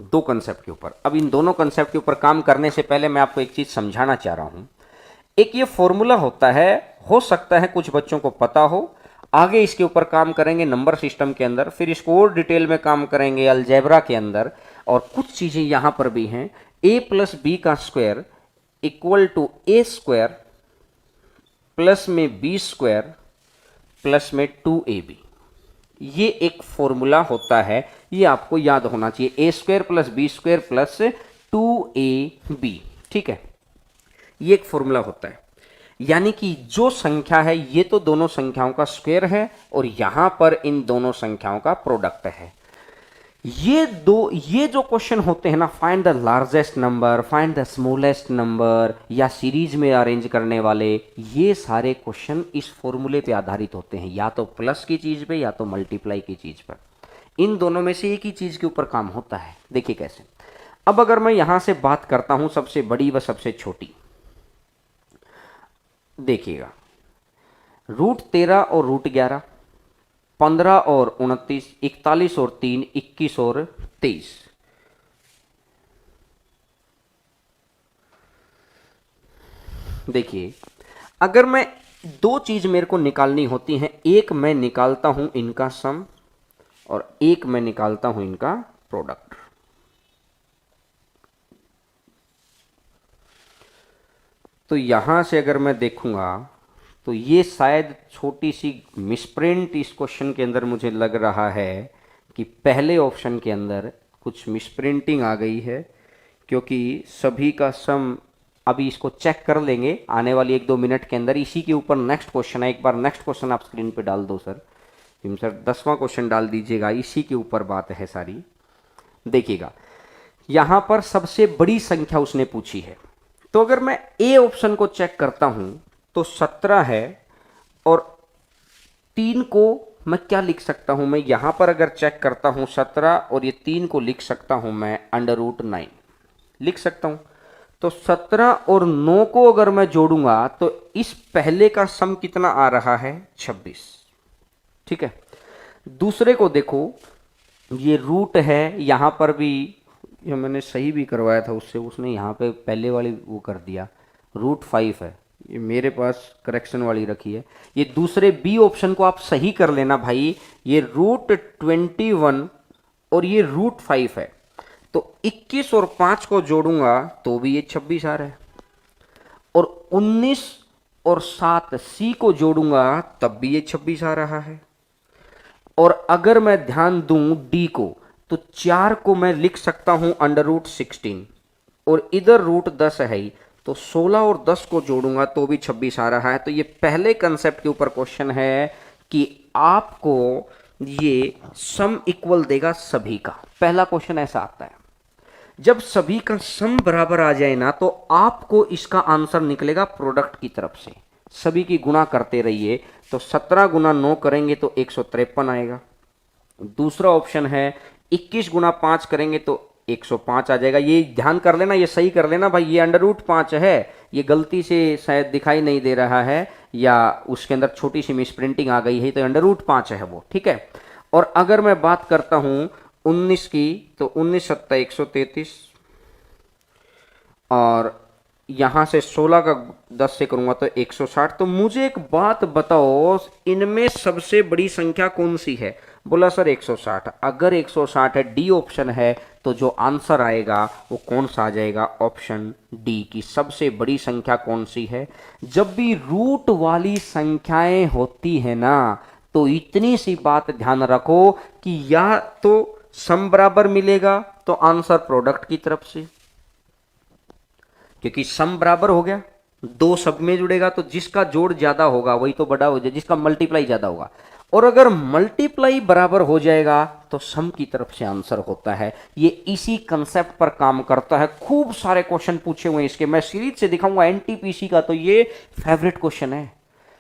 2 कंसेप्ट के ऊपर। अब इन दोनों कंसेप्ट के ऊपर काम करने से पहले मैं आपको एक चीज समझाना चाह रहा हूं। एक ये फॉर्मूला होता है, हो सकता है कुछ बच्चों को पता हो। आगे इसके ऊपर काम करेंगे नंबर सिस्टम के अंदर, फिर इसको और डिटेल में काम करेंगे अलजेब्रा के अंदर। और कुछ चीजें यहां पर भी हैं। a + b का square equal to a square plus में b स्क्वायर प्लस में 2ab। ये एक फॉर्मूला होता है, ये आपको याद होना चाहिए। a square plus b square plus 2ab। ठीक है, ये एक फॉर्मूला होता है। यानी कि जो संख्या है, ये तो दोनों संख्याओं का स्क्वायर है और यहां पर इन दोनों संख्याओं का प्रोडक्ट है। ये जो क्वेश्चन होते हैं ना, find the largest number, find the smallest number, या सीरीज में अरेंज करने वाले, ये सारे क्वेश्चन इस फॉर्मूले पे आधारित होते हैं, या तो प्लस की चीज पे या तो मल्टीप्लाई की चीज पर। इन दोनों में से एक ही चीज के ऊपर काम होता है। देखिए कैसे। अब अगर मैं यहां से बात करता हूं सबसे बड़ी व सबसे छोटी, देखिएगा, √13 और √11, 15 और 29, 41 और 3, 21 और 23। देखिए, अगर मैं 2 चीज मेरे को निकालनी होती हैं, एक मैं निकालता हूं इनका सम और एक मैं निकालता हूं इनका प्रोडक्ट। तो यहां से अगर मैं देखूंगा तो ये शायद छोटी सी मिसप्रिंट इस क्वेश्चन के अंदर मुझे लग रहा है कि पहले ऑप्शन के अंदर कुछ मिसप्रिंटिंग आ गई है, क्योंकि सभी का सम, अभी इसको चेक कर लेंगे आने वाली 1-2 मिनट के अंदर। इसी के ऊपर नेक्स्ट क्वेश्चन है, एक बार नेक्स्ट क्वेश्चन आप स्क्रीन पे डाल दो सर। सर 10वां क्वेश्चन डाल दीजिएगा, इसी के ऊपर बात है सारी। देखिएगा, यहां पर सबसे बड़ी संख्या उसने पूछी है। तो अगर मैं ए ऑप्शन को चेक करता हूं तो 17 है, और 3 को मैं क्या लिख सकता हूं, मैं यहां पर अगर चेक करता हूं 17 और ये 3 को लिख सकता हूं मैं √9 लिख सकता हूं। तो 17 और 9 को अगर मैं जोड़ूंगा तो इस पहले का सम कितना आ रहा है, 26। ठीक है, दूसरे को देखो, ये रूट है, यहां पर भी जो मैंने सही भी करवाया था उससे, उसने यहाँ पे पहले वाली वो कर दिया, √5 है, ये मेरे पास करेक्शन वाली रखी है, ये दूसरे बी ऑप्शन को आप सही कर लेना भाई। ये √21 और ये √5 है, तो 21 और 5 को जोड़ूंगा तो भी ये 26 आ रहा है, और 19 और 7 सी को जोड़ूंगा तब भी ये 26 आ रहा है। और अगर मैं ध्यान दूं डी को, तो 4 को मैं लिख सकता हूं √16, और इधर √10 है ही, तो 16 और 10 को जोड़ूंगा तो भी 26 आ रहा है। तो ये पहले कंसेप्ट के ऊपर क्वेश्चन है कि आपको ये सम इक्वल देगा सभी का। पहला क्वेश्चन ऐसा आता है, जब सभी का सम बराबर आ जाए ना, तो आपको इसका आंसर निकलेगा प्रोडक्ट की तरफ से। सभी की गुणा करते रहिए, तो 17 गुना 9 करेंगे तो 153 आएगा। दूसरा ऑप्शन है 21 गुना 5 करेंगे तो 105 आ जाएगा। ये ध्यान कर लेना, ये सही कर लेना भाई, ये √5 है, ये गलती से शायद दिखाई नहीं दे रहा है, या उसके अंदर छोटी सी मिस प्रिंटिंग आ गई है, तो √5 है वो, ठीक है। और अगर मैं बात करता हूं 19 की, तो 19 सत्ता 133, और यहां से 16 का 10 से करूंगा तो 160। तो मुझे एक बात बताओ, इनमें सबसे बड़ी संख्या कौन सी है? बोला सर 160। अगर 160 है, डी ऑप्शन है, तो जो आंसर आएगा वो कौन सा आ जाएगा? ऑप्शन डी की सबसे बड़ी संख्या कौन सी है? जब भी रूट वाली संख्याएं होती है ना, तो इतनी सी बात ध्यान रखो कि या तो सम बराबर मिलेगा तो आंसर प्रोडक्ट की तरफ से, क्योंकि सम बराबर हो गया, दो सब में जुड़ेगा, तो जिसका जोड़ ज्यादा होगा वही तो बड़ा हो जाए, जिसका मल्टीप्लाई ज्यादा होगा। और अगर मल्टीप्लाई बराबर हो जाएगा तो सम की तरफ से आंसर होता है। ये इसी कंसेप्ट पर काम करता है। खूब सारे क्वेश्चन पूछे हुए हैं इसके, मैं सीरीज से दिखाऊंगा। एनटीपीसी का तो ये फेवरेट क्वेश्चन है।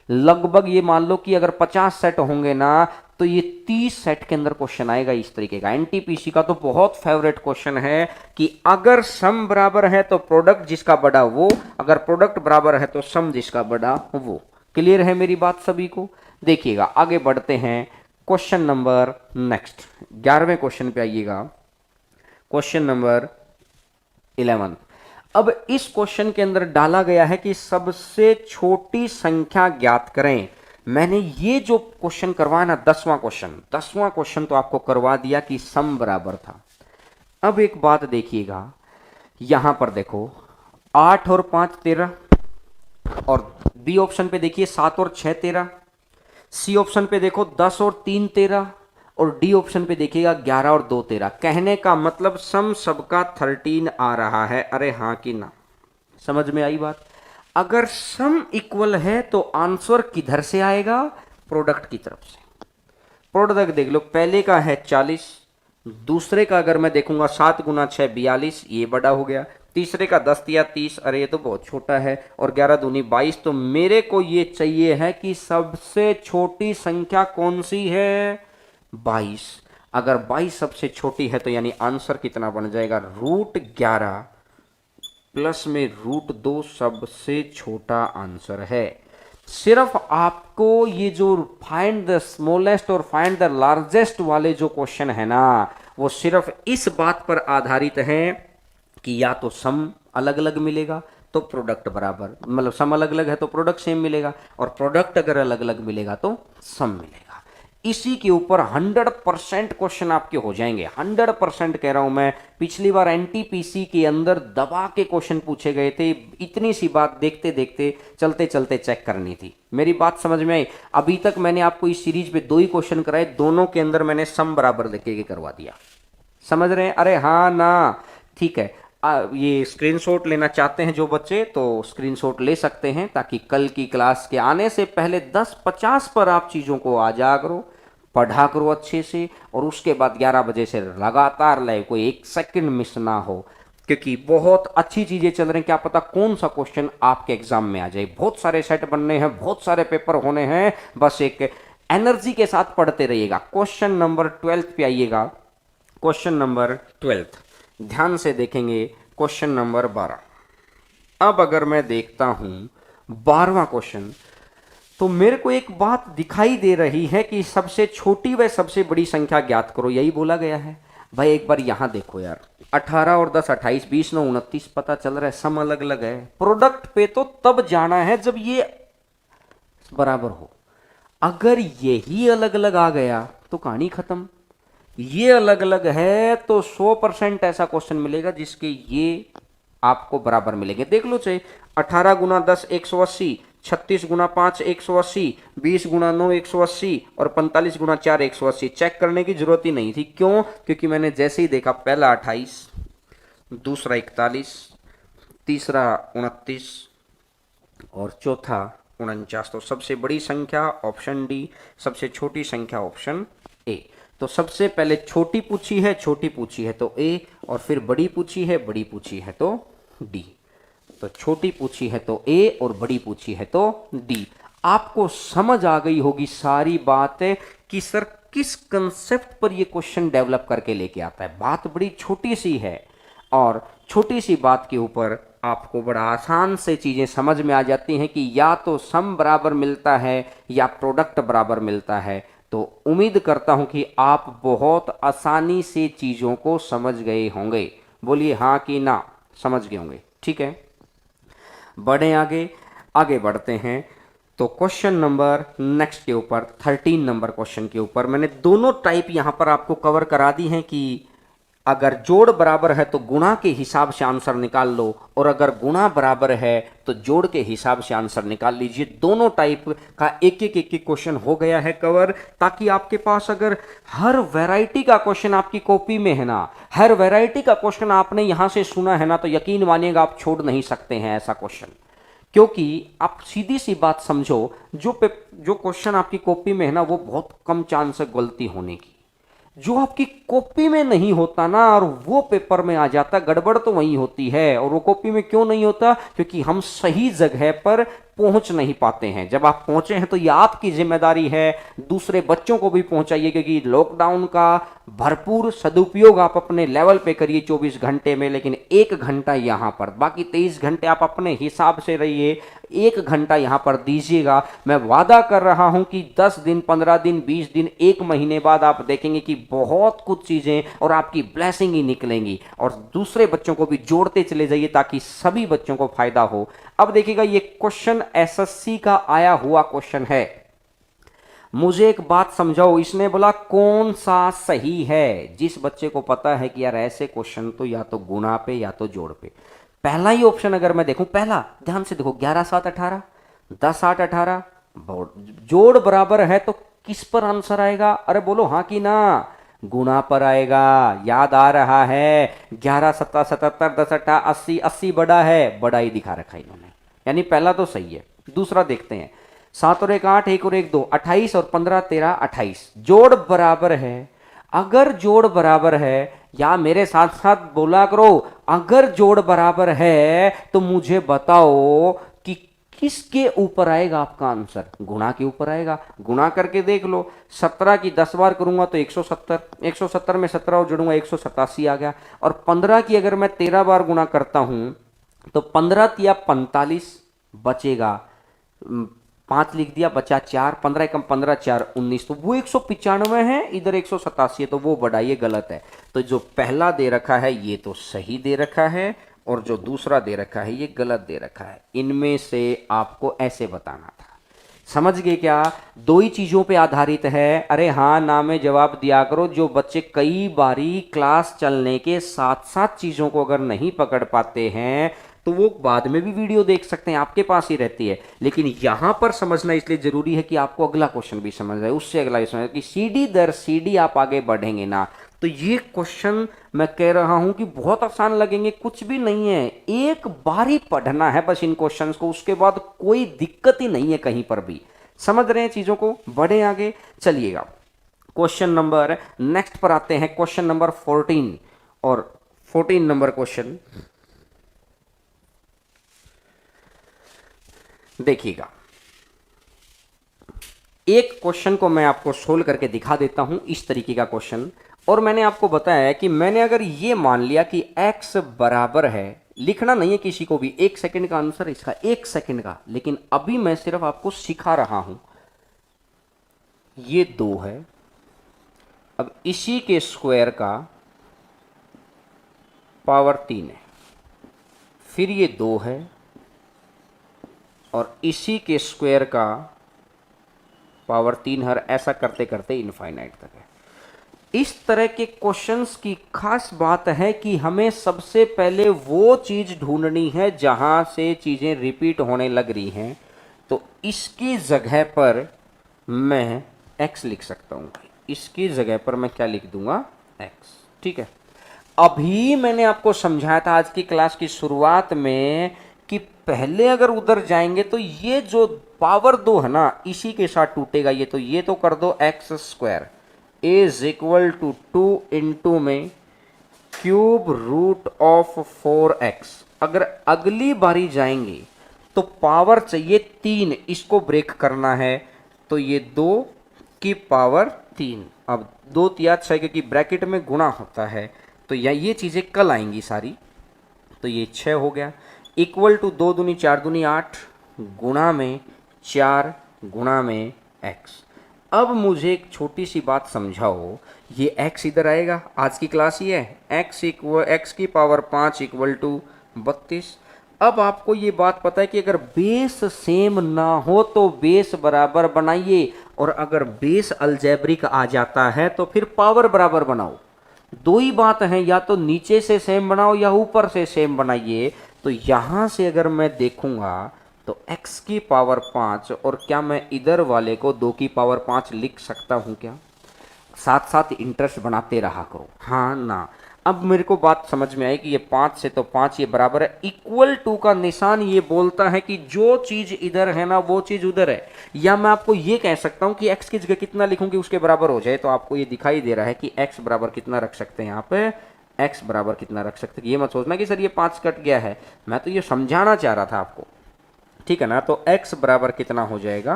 लगभग ये मान लो कि अगर 50 सेट होंगे ना, तो ये 30 सेट के अंदर क्वेश्चन आएगा इस तरीके का। एनटीपीसी का तो बहुत फेवरेट क्वेश्चन है कि अगर सम बराबर है तो प्रोडक्ट जिसका बड़ा वो, अगर प्रोडक्ट बराबर है तो सम जिसका बड़ा वो। क्लियर है मेरी बात सभी को? देखिएगा, आगे बढ़ते हैं। क्वेश्चन नंबर नेक्स्ट 11वें क्वेश्चन पे आइएगा। Question number 11। अब इस क्वेश्चन के अंदर डाला गया है कि सबसे छोटी संख्या ज्ञात करें। मैंने ये जो क्वेश्चन करवाया ना, 10वां क्वेश्चन तो आपको करवा दिया कि सम बराबर था। अब एक बात देखिएगा, यहां पर देखो 8 और 5 13, और बी ऑप्शन पे देखिए 7 और 6 13, सी ऑप्शन पे देखो 10 और 3 13, और डी ऑप्शन पे देखिएगा 11 और 2 13। कहने का मतलब सम सबका 13 आ रहा है। अरे हाँ कि ना? समझ में आई बात? अगर सम इक्वल है तो आंसर किधर से आएगा? प्रोडक्ट की तरफ से। प्रोडक्ट देख लो, पहले का है 40, दूसरे का अगर मैं देखूंगा 7 गुना 6 42, ये बड़ा हो गया। तीसरे का 10 या 30, अरे ये तो बहुत छोटा है। और 11 दूनी 22। तो मेरे को ये चाहिए है कि सबसे छोटी संख्या कौन सी है? 22। अगर 22 सबसे छोटी है तो यानी आंसर कितना बन जाएगा? √11 प्लस में √2 सबसे छोटा आंसर है। सिर्फ आपको ये जो फाइंड द स्मॉलेस्ट और फाइंड द लार्जेस्ट वाले जो क्वेश्चन है ना, वो सिर्फ इस बात पर आधारित है कि या तो सम अलग अलग मिलेगा तो प्रोडक्ट बराबर, मतलब सम अलग अलग है तो प्रोडक्ट सेम मिलेगा, और प्रोडक्ट अगर अलग अलग मिलेगा तो सम मिलेगा। इसी के ऊपर 100% क्वेश्चन आपके हो जाएंगे। 100% कह रहा हूं मैं। पिछली बार एनटीपीसी के अंदर दबा के क्वेश्चन पूछे गए थे। इतनी सी बात देखते देखते चलते चलते चेक करनी थी। मेरी बात समझ में आई? अभी तक मैंने आपको इस सीरीज पे 2 ही क्वेश्चन कराए, दोनों के अंदर मैंने सम बराबर लेके करवा दिया। समझ रहे हैं? अरे हाँ ना, ठीक है। ये स्क्रीनशॉट लेना चाहते हैं जो बच्चे, तो स्क्रीनशॉट ले सकते हैं, ताकि कल की क्लास के आने से पहले 10:50 पर आप चीज़ों को आ जा करो, पढ़ा करो अच्छे से, और उसके बाद 11 बजे से लगातार लाइव, कोई 1 सेकंड मिस ना हो, क्योंकि बहुत अच्छी चीज़ें चल रही हैं। क्या पता कौन सा क्वेश्चन आपके एग्जाम में आ जाए। बहुत सारे सेट बनने हैं, बहुत सारे पेपर होने हैं, बस एक एनर्जी के साथ पढ़ते रहिएगा। क्वेश्चन नंबर 12 पे आइएगा। क्वेश्चन नंबर 12 ध्यान से देखेंगे। Question number 12। अब अगर मैं देखता हूं 12वां क्वेश्चन, तो मेरे को एक बात दिखाई दे रही है कि सबसे छोटी व सबसे बड़ी संख्या ज्ञात करो, यही बोला गया है। भाई एक बार यहां देखो यार, 18 और 10 28, 20 9 29, पता चल रहा है सम अलग अलग है। प्रोडक्ट पे तो तब जाना है जब ये बराबर हो। अगर यही अलग अलग आ गया तो कहानी खत्म। ये अलग अलग है तो 100% ऐसा क्वेश्चन मिलेगा जिसके ये आपको बराबर मिलेंगे। देख लो चाहे 18 गुना 10 180, 36 गुना 5 180, 20 गुना 9 180 और 45 गुना 4 180। चेक करने की जरूरत ही नहीं थी। क्यों? क्योंकि मैंने जैसे ही देखा पहला 28, दूसरा 41, तीसरा 29 और चौथा 49। तो सबसे बड़ी संख्या ऑप्शन डी, सबसे छोटी संख्या ऑप्शन ए। तो सबसे पहले छोटी पूछी है, छोटी पूछी है तो ए, और फिर बड़ी पूछी है, बड़ी पूछी है तो डी। तो छोटी पूछी है तो ए और बड़ी पूछी है तो डी। आपको समझ आ गई होगी सारी बातें कि सर किस कंसेप्ट पर ये क्वेश्चन डेवलप करके लेके आता है। बात बड़ी छोटी सी है और छोटी सी बात के ऊपर आपको बड़ा आसान से चीजें समझ में आ जाती हैं कि या तो सम बराबर मिलता है या प्रोडक्ट बराबर मिलता है। तो उम्मीद करता हूं कि आप बहुत आसानी से चीजों को समझ गए होंगे। बोलिए हाँ कि ना, समझ गए होंगे। ठीक है, बढ़े आगे, आगे बढ़ते हैं। तो क्वेश्चन नंबर नेक्स्ट के ऊपर 13 नंबर क्वेश्चन के ऊपर मैंने दोनों टाइप यहां पर आपको कवर करा दी हैं कि अगर जोड़ बराबर है तो गुणा के हिसाब से आंसर निकाल लो, और अगर गुणा बराबर है तो जोड़ के हिसाब से आंसर निकाल लीजिए। दोनों टाइप का एक एक क्वेश्चन हो गया है कवर, ताकि आपके पास अगर हर वैरायटी का क्वेश्चन आपकी कॉपी में है ना, हर वैरायटी का क्वेश्चन आपने यहां से सुना है ना, तो यकीन मानिएगा आप छोड़ नहीं सकते हैं ऐसा क्वेश्चन। क्योंकि आप सीधी सी बात समझो, जो क्वेश्चन आपकी कॉपी में है ना वो बहुत कम चांस है गलती होने की। जो आपकी कॉपी में नहीं होता ना और वो पेपर में आ जाता, गड़बड़ तो वही होती है। और वो कॉपी में क्यों नहीं होता? क्योंकि हम सही जगह पर पहुंच नहीं पाते हैं। जब आप पहुंचे हैं तो ये आपकी जिम्मेदारी है, दूसरे बच्चों को भी पहुंचाइए, क्योंकि लॉकडाउन का भरपूर सदुपयोग आप अपने लेवल पे करिए 24 घंटे में, लेकिन 1 घंटा यहां पर, बाकी 23 घंटे आप अपने हिसाब से रहिए, 1 घंटा यहां पर दीजिएगा। मैं वादा कर रहा हूं कि 10 दिन 15 दिन 20 दिन 1 महीने बाद आप देखेंगे कि बहुत कुछ चीजें और आपकी ब्लेसिंग ही निकलेंगी। और दूसरे बच्चों को भी जोड़ते चले जाइए ताकि सभी बच्चों को फायदा हो। अब देखिएगा, ये क्वेश्चन एसएससी का आया हुआ क्वेश्चन है। मुझे एक बात समझाओ, इसने बोला कौन सा सही है। जिस बच्चे को पता है कि यार ऐसे क्वेश्चन तो या तो गुणा पे या तो जोड़ पे, पहला ही ऑप्शन अगर मैं देखूं, पहला ध्यान से देखो, 11 7 18, 10 8 18, जोड़ बराबर है तो किस पर आंसर आएगा? अरे बोलो हाँ कि ना, गुणा पर आएगा। याद आ रहा है? 11 7 77, 10 8 80, 80 बड़ा है, बड़ा ही दिखा रखा इन्होंने, यानी पहला तो सही है। दूसरा देखते हैं, 7 और 1 8, 1 और 1 2, 28 और 15 13 28, जोड़ बराबर है। अगर जोड़ बराबर है, या मेरे साथ साथ बोला करो, अगर जोड़ बराबर है तो मुझे बताओ कि किसके ऊपर आएगा आपका आंसर? गुणा के ऊपर आएगा। गुणा करके देख लो, 17 की 10 बार करूंगा तो 170, 170 में 17 और जोड़ूंगा 187 आ गया। और 15 की अगर मैं 13 बार गुणा करता हूं तो 15 तिया 45 बचेगा, 5 लिख दिया, बचा 4, 15 एकम 15 4 19, तो वो 195 है, इधर 187 है, तो वो बड़ा, ये गलत है। तो जो पहला दे रखा है ये तो सही दे रखा है, और जो दूसरा दे रखा है ये गलत दे रखा है। इनमें से आपको ऐसे बताना था। समझ गए क्या? दो ही चीजों पे आधारित है। अरे हाँ ना में जवाब दिया करो। जो बच्चे कई बारी क्लास चलने के साथ साथ चीजों को अगर नहीं पकड़ पाते हैं तो वो बाद में भी वीडियो देख सकते हैं, आपके पास ही रहती है। लेकिन यहां पर समझना इसलिए जरूरी है कि आपको अगला क्वेश्चन भी समझ आए, उससे अगला भी समझ, कि सीढ़ी दर सीढ़ी आप आगे बढ़ेंगे ना। तो ये क्वेश्चन मैं कह रहा हूं कि बहुत आसान लगेंगे, कुछ भी नहीं है, एक बार ही पढ़ना है बस इन क्वेश्चंस को, उसके बाद कोई दिक्कत ही नहीं है कहीं पर भी। समझ रहे हैं चीजों को? बढ़े आगे, चलिएगा क्वेश्चन नंबर नेक्स्ट पर आते हैं, क्वेश्चन नंबर 14। और 14 नंबर क्वेश्चन देखिएगा। एक क्वेश्चन को मैं आपको सोल्व करके दिखा देता हूं, इस तरीके का क्वेश्चन। और मैंने आपको बताया है कि मैंने अगर ये मान लिया कि x बराबर है, लिखना नहीं है किसी को भी, 1 सेकंड का आंसर इसका, 1 सेकंड का, लेकिन अभी मैं सिर्फ आपको सिखा रहा हूं। ये 2 है, अब इसी के स्क्वायर का पावर 3 है, फिर ये 2 है और इसी के स्क्वायर का पावर 3 हर, ऐसा करते करते इनफाइनाइट तक है। इस तरह के क्वेश्चंस की खास बात है कि हमें सबसे पहले वो चीज़ ढूंढनी है जहां से चीज़ें रिपीट होने लग रही हैं। तो इसकी जगह पर मैं x लिख सकता हूं, इसकी जगह पर मैं क्या लिख दूंगा, x। ठीक है, अभी मैंने आपको समझाया था आज की क्लास की शुरुआत में कि पहले अगर उधर जाएंगे तो ये जो पावर 2 है ना, इसी के साथ टूटेगा ये, तो ये तो कर दो x square is equal to 2 into में क्यूब रूट ऑफ 4x। अगर अगली बारी जाएंगे तो पावर चाहिए 3, इसको ब्रेक करना है, तो ये 2 की पावर 3। अब 2 तिया 6 क्योंकि ब्रैकेट में गुणा होता है, तो ये चीज़ें कल आएंगी सारी, तो ये 6 हो गया, इक्वल टू 2 दूनी 4 दूनी 8 गुणा में 4 गुणा में x। अब मुझे एक छोटी सी बात समझाओ, ये x इधर आएगा, आज की क्लास ये है x की पावर 5 इक्वल टू 32। अब आपको ये बात पता है कि अगर बेस सेम ना हो तो बेस बराबर बनाइए, और अगर बेस अलजेब्रिक आ जाता है तो फिर पावर बराबर बनाओ। दो ही बात है, या तो नीचे से सेम बनाओ या ऊपर से सेम बनाइए। तो यहां से अगर मैं देखूंगा तो x की पावर 5, और क्या मैं इधर वाले को 2 की पावर 5 लिख सकता हूं क्या? साथ साथ इंटरेस्ट बनाते रहा करो, हाँ ना। अब मेरे को बात समझ में आई कि ये 5 से तो 5 ये बराबर है, इक्वल टू का निशान ये बोलता है कि जो चीज इधर है ना वो चीज उधर है। या मैं आपको ये कह सकता हूं कि x की जगह कितना लिखूं कि उसके बराबर हो जाए, तो आपको ये दिखाई दे रहा है कि x बराबर कितना रख सकते हैं, यहाँ पे x बराबर कितना रख सकते हैं। ये मत सोचना कि सर ये 5 कट गया है, मैं तो ये समझाना चाह रहा था आपको, ठीक है ना। तो x बराबर कितना हो जाएगा,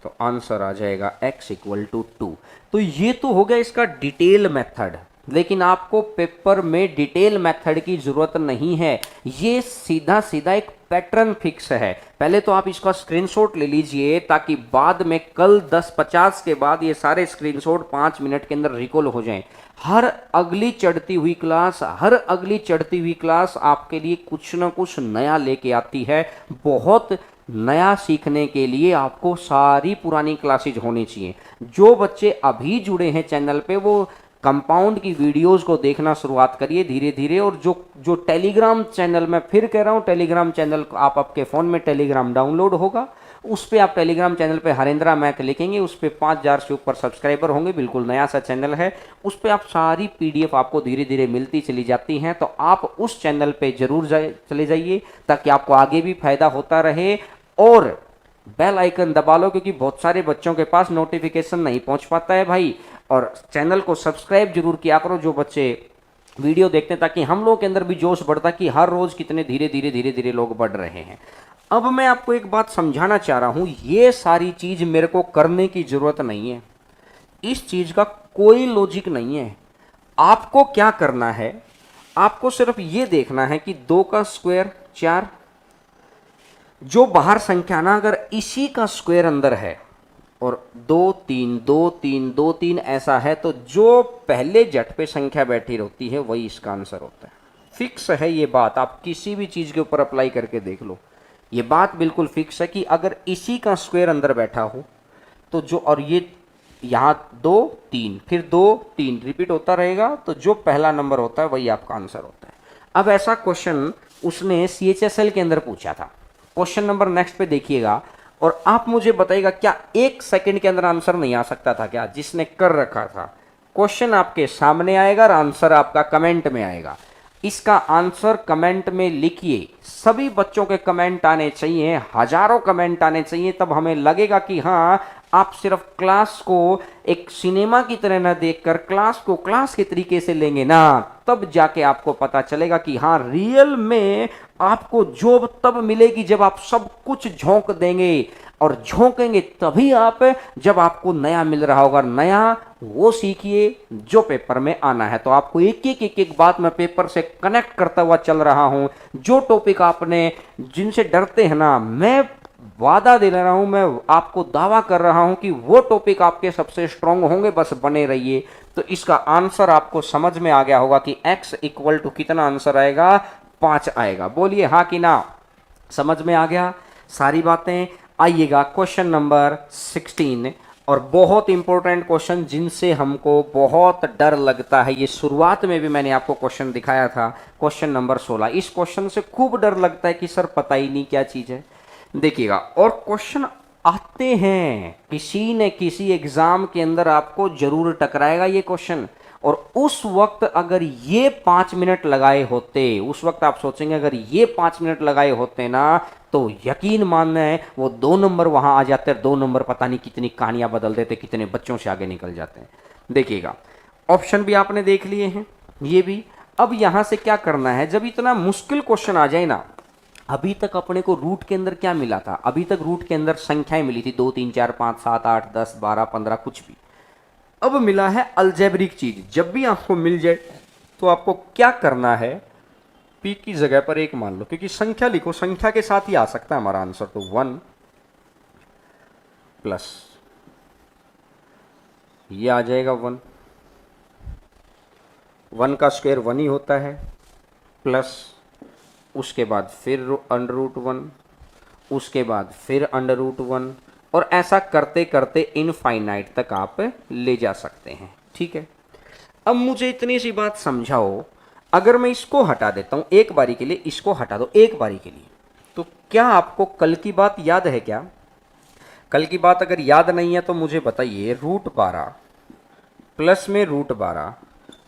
तो आंसर आ जाएगा x इक्वल टू 2। तो ये तो हो गया इसका डिटेल मेथड, लेकिन आपको पेपर में डिटेल मेथड की जरूरत नहीं है, ये सीधा सीधा एक पैटर्न फिक्स है। पहले तो आप इसका स्क्रीनशॉट ले लीजिए, ताकि बाद में कल 10:50 के बाद ये सारे स्क्रीनशॉट 5 मिनट के अंदर रिकॉल हो जाएं। हर अगली चढ़ती हुई क्लास आपके लिए कुछ ना कुछ नया लेके आती है। बहुत नया सीखने के लिए आपको सारी पुरानी क्लासेज होनी चाहिए। जो बच्चे अभी जुड़े हैं चैनल पे, वो कंपाउंड की वीडियोस को देखना शुरुआत करिए धीरे धीरे। और जो टेलीग्राम चैनल, मैं फिर कह रहा हूँ, टेलीग्राम चैनल आप आपके फ़ोन में टेलीग्राम डाउनलोड होगा, उस पर आप टेलीग्राम चैनल पे हरेंद्रा मैथ लिखेंगे, उस पर 5000 से ऊपर सब्सक्राइबर होंगे, बिल्कुल नया सा चैनल है। उस पर आप सारी PDF आपको धीरे धीरे मिलती चली जाती हैं, तो आप उस चैनल पे जरूर चले जाइए, ताकि आपको आगे भी फायदा होता रहे। और बेल आइकन दबा लो, क्योंकि बहुत सारे बच्चों के पास नोटिफिकेशन नहीं पहुंच पाता है भाई। और चैनल को सब्सक्राइब जरूर किया करो जो बच्चे वीडियो देखते हैं, ताकि हम लोग के अंदर भी जोश बढ़ता कि हर रोज कितने धीरे धीरे लोग बढ़ रहे हैं। अब मैं आपको एक बात समझाना चाह रहा हूं, ये सारी चीज मेरे को करने की जरूरत नहीं है, इस चीज का कोई लॉजिक नहीं है। आपको क्या करना है, आपको सिर्फ ये देखना है कि 2 का स्क्वायर 4, जो बाहर संख्या ना अगर इसी का स्क्वायर अंदर है और 2 3 2 3 2 3 ऐसा है, तो जो पहले जट पे संख्या बैठी रहती है वही इसका आंसर होता है। फिक्स है ये बात, आप किसी भी चीज के ऊपर अप्लाई करके देख लो, ये बात बिल्कुल फिक्स है कि अगर इसी का स्क्वायर अंदर बैठा हो तो जो, और ये यहाँ 2 3 फिर 2 3 रिपीट होता रहेगा, तो जो पहला नंबर होता है वही आपका आंसर होता है। अब ऐसा क्वेश्चन उसने CHSL के अंदर पूछा था। क्वेश्चन नंबर नेक्स्ट पे देखिएगा, और आप मुझे बताइएगा क्या 1 सेकंड के अंदर आंसर नहीं आ सकता था क्या? जिसने कर रखा था, क्वेश्चन आपके सामने आएगा और आंसर आपका कमेंट में आएगा। इसका आंसर कमेंट में लिखिए, सभी बच्चों के कमेंट आने चाहिए, हजारों कमेंट आने चाहिए, तब हमें लगेगा कि हाँ, आप सिर्फ क्लास को एक सिनेमा की तरह ना देखकर क्लास को क्लास के तरीके से लेंगे ना, तब जाके आपको पता चलेगा कि हाँ, रियल में आपको जॉब तब मिलेगी जब आप सब कुछ झोंक देंगे, और झोंकेंगे तभी आप जब आपको नया मिल रहा होगा। नया वो सीखिए जो पेपर में आना है। तो आपको एक बात मैं पेपर से कनेक्ट करता हुआ चल रहा हूं। जो टॉपिक आपने जिनसे डरते हैं ना, मैं वादा दे रहा हूं, मैं आपको दावा कर रहा हूं कि वो टॉपिक आपके सबसे स्ट्रांग होंगे, बस बने रहिए। तो इसका आंसर आपको समझ में आ गया होगा कि x इक्वल टू कितना आंसर आएगा, 5 आएगा। बोलिए हाँ कि ना, समझ में आ गया सारी बातें। आइएगा क्वेश्चन नंबर 16, और बहुत इंपॉर्टेंट क्वेश्चन जिनसे हमको बहुत डर लगता है। ये शुरुआत में भी मैंने आपको क्वेश्चन दिखाया था, क्वेश्चन नंबर 16। इस क्वेश्चन से खूब डर लगता है कि सर पता ही नहीं क्या चीज है। देखिएगा, और क्वेश्चन आते हैं, किसी न किसी एग्जाम के अंदर आपको जरूर टकराएगा ये क्वेश्चन। और उस वक्त अगर ये 5 मिनट लगाए होते, उस वक्त आप सोचेंगे अगर ये 5 मिनट लगाए होते ना, तो यकीन मानना है वो 2 नंबर वहां आ जाते, 2 नंबर पता नहीं कितनी कहानियां बदल देते, कितने बच्चों से आगे निकल जाते हैं। देखिएगा, ऑप्शन भी आपने देख लिए हैं, ये भी। अब यहां से क्या करना है, जब इतना मुश्किल क्वेश्चन आ जाए ना, अभी तक अपने को रूट के अंदर क्या मिला था, अभी तक रूट के अंदर संख्याएं मिली थी 2 3 4 5 7 8 10 12 15 कुछ भी। अब मिला है अलजेब्रिक चीज। जब भी आपको मिल जाए तो आपको क्या करना है, पी की जगह पर 1 मान लो, क्योंकि संख्या लिखो, संख्या के साथ ही आ सकता है हमारा आंसर। तो 1 प्लस ये आ जाएगा 1, 1 का स्क्वायर 1 ही होता है, प्लस उसके बाद फिर अंडर रूट 1, उसके बाद फिर अंडर रूट 1, और ऐसा करते करते इनफाइनाइट तक आप ले जा सकते हैं। ठीक है, अब मुझे इतनी सी बात समझाओ, अगर मैं इसको हटा देता हूं एक बारी के लिए, इसको हटा दो एक बारी के लिए, तो क्या आपको कल की बात याद है क्या? कल की बात अगर याद नहीं है तो मुझे बताइए। √12 प्लस में √12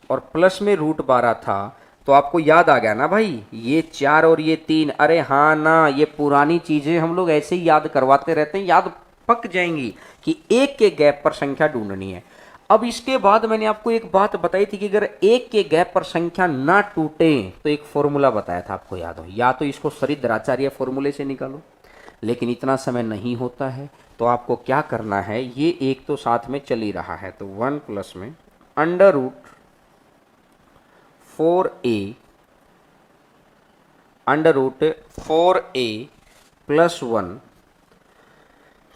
और प्लस में √12 था, तो आपको याद आ गया ना भाई, ये 4 और ये 3। अरे हाँ ना, ये पुरानी चीजें हम लोग ऐसे ही याद करवाते रहते हैं, याद पक जाएंगी कि एक के गैप पर संख्या ढूंढनी है। अब इसके बाद मैंने आपको एक बात बताई थी कि अगर एक के गैप पर संख्या ना टूटे तो एक फॉर्मूला बताया था, आपको याद हो, या तो इसको सरिद्राचार्य फॉर्मूले से निकालो, लेकिन इतना समय नहीं होता है। तो आपको क्या करना है, ये एक तो साथ में चल ही रहा है, तो 1 प्लस में under root 4a under root 4a plus 1,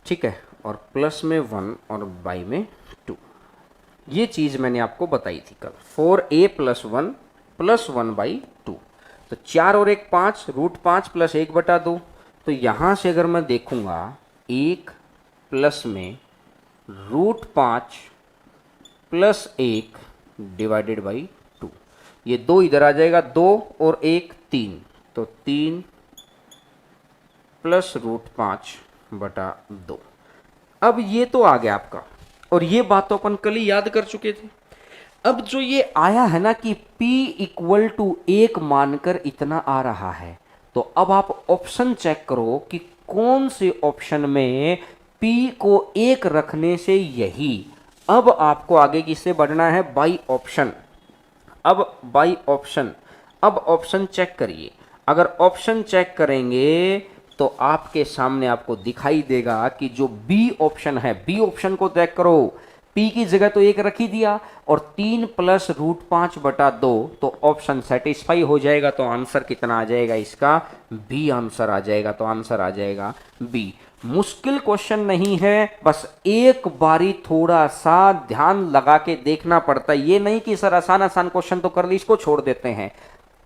ठीक है, और प्लस में 1 और बाई में 2। ये चीज मैंने आपको बताई थी कल, 4a प्लस 1 प्लस 1/2। तो 4 और 1 5, √5 प्लस 1/2। तो यहां से अगर मैं देखूंगा, 1 प्लस में √5 प्लस 1 डिवाइडेड बाई 2। ये 2 इधर आ जाएगा, 2 और 1 3, तो 3 प्लस √5/2। अब ये तो आ गया आपका, और ये बात तो अपन कल ही याद कर चुके थे। अब जो ये आया है ना कि P इक्वल टू 1 मानकर इतना आ रहा है, तो अब आप ऑप्शन चेक करो कि कौन से ऑप्शन में P को 1 रखने से यही। अब आपको आगे किससे बढ़ना है, बाई ऑप्शन। अब बाई ऑप्शन, अब ऑप्शन चेक करिए। अगर ऑप्शन चेक करेंगे तो आपके सामने आपको दिखाई देगा कि जो बी ऑप्शन है, बी ऑप्शन को चेक करो, पी की जगह तो 1 रख ही दिया, और 3 प्लस √5/2, तो ऑप्शन सेटिस्फाई हो जाएगा। तो आंसर कितना आ जाएगा इसका, बी आंसर आ जाएगा। तो आंसर आ जाएगा बी। मुश्किल क्वेश्चन नहीं है, बस एक बारी थोड़ा सा ध्यान लगा के देखना पड़ता है। ये नहीं कि सर आसान आसान क्वेश्चन तो कर ली, इसको छोड़ देते हैं।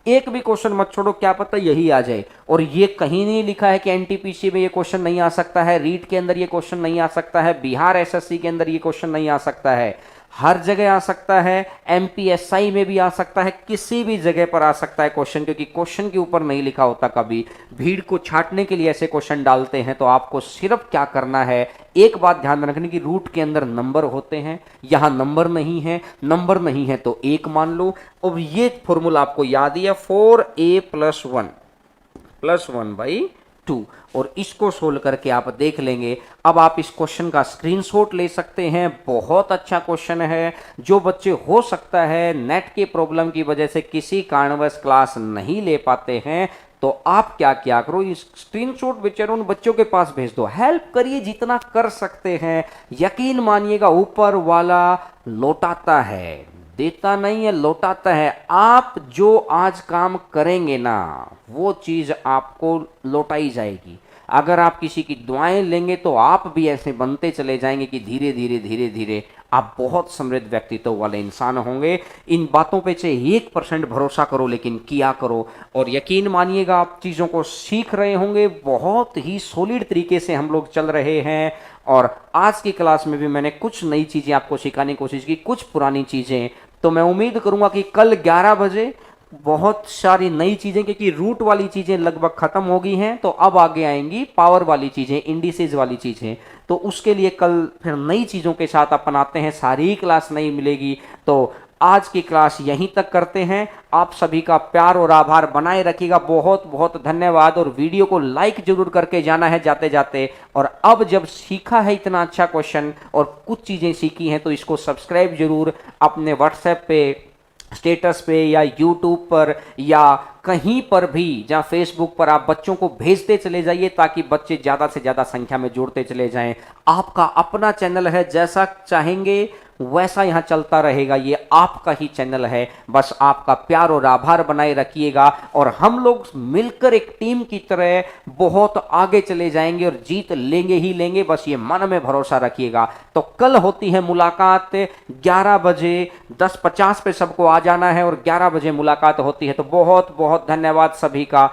एक भी क्वेश्चन मत छोड़ो, क्या पता यही आ जाए। और ये कहीं नहीं लिखा है कि एनटीपीसी में ये क्वेश्चन नहीं आ सकता है, रीट के अंदर ये क्वेश्चन नहीं आ सकता है, बिहार एसएससी के अंदर ये क्वेश्चन नहीं आ सकता है। हर जगह आ सकता है, एमपीएसआई में भी आ सकता है, किसी भी जगह पर आ सकता है क्वेश्चन, क्योंकि क्वेश्चन के ऊपर नहीं लिखा होता कभी। भीड़ को छाटने के लिए ऐसे क्वेश्चन डालते हैं। तो आपको सिर्फ क्या करना है, एक बात ध्यान रखने की, रूट के अंदर नंबर होते हैं, यहां नंबर नहीं है, नंबर नहीं है तो 1 मान लो। अब ये फॉर्मूला आपको याद ही है, 4a प्लस 1/2, और इसको सोल्व करके आप देख लेंगे। अब आप इस क्वेश्चन का स्क्रीनशॉट ले सकते हैं, बहुत अच्छा क्वेश्चन है। जो बच्चे हो सकता है नेट के प्रॉब्लम की वजह से किसी कारणवश क्लास नहीं ले पाते हैं, तो आप क्या क्या करो, इस स्क्रीनशॉट बेचारे उन बच्चों के पास भेज दो, हेल्प करिए जितना कर सकते हैं। यकीन मानिएगा ऊपर वाला लौटाता है, देता नहीं है, लौटाता है। आप जो आज काम करेंगे ना, वो चीज आपको लौटाई जाएगी। अगर आप किसी की दुआएं लेंगे तो आप भी ऐसे बनते चले जाएंगे कि धीरे धीरे धीरे धीरे आप बहुत समृद्ध व्यक्तित्व वाले इंसान होंगे। इन बातों पे चाहे 1% भरोसा करो, लेकिन किया करो, और यकीन मानिएगा आप चीज़ों को सीख रहे होंगे। बहुत ही सॉलिड तरीके से हम लोग चल रहे हैं, और आज की क्लास में भी मैंने कुछ नई चीज़ें आपको सिखाने की कोशिश की, कुछ पुरानी चीज़ें। तो मैं उम्मीद करूंगा कि कल 11 बजे बहुत सारी नई चीज़ें, क्योंकि रूट वाली चीज़ें लगभग ख़त्म हो गई हैं, तो अब आगे आएंगी पावर वाली चीज़ें, इंडिसेज वाली चीज़ें। तो उसके लिए कल फिर नई चीज़ों के साथ अपन आते हैं, सारी क्लास नई मिलेगी। तो आज की क्लास यहीं तक करते हैं। आप सभी का प्यार और आभार बनाए रखिएगा। बहुत बहुत धन्यवाद, और वीडियो को लाइक जरूर करके जाना है जाते जाते। और अब जब सीखा है इतना अच्छा क्वेश्चन और कुछ चीज़ें सीखी हैं, तो इसको सब्सक्राइब जरूर अपने व्हाट्सएप पे, स्टेटस पे, या यूट्यूब पर, या कहीं पर भी जहाँ फेसबुक पर आप बच्चों को भेजते चले जाइए, ताकि बच्चे ज़्यादा से ज़्यादा संख्या में जुड़ते चले जाएं। आपका अपना चैनल है, जैसा चाहेंगे वैसा यहाँ चलता रहेगा। ये आपका ही चैनल है, बस आपका प्यार और आभार बनाए रखिएगा, और हम लोग मिलकर एक टीम की तरह बहुत आगे चले जाएंगे और जीत लेंगे ही लेंगे। बस ये मन में भरोसा रखिएगा। तो कल होती है मुलाकात 11 बजे, 10:50 पे सबको आ जाना है, और 11 बजे मुलाकात होती है। तो बहुत बहुत धन्यवाद सभी का।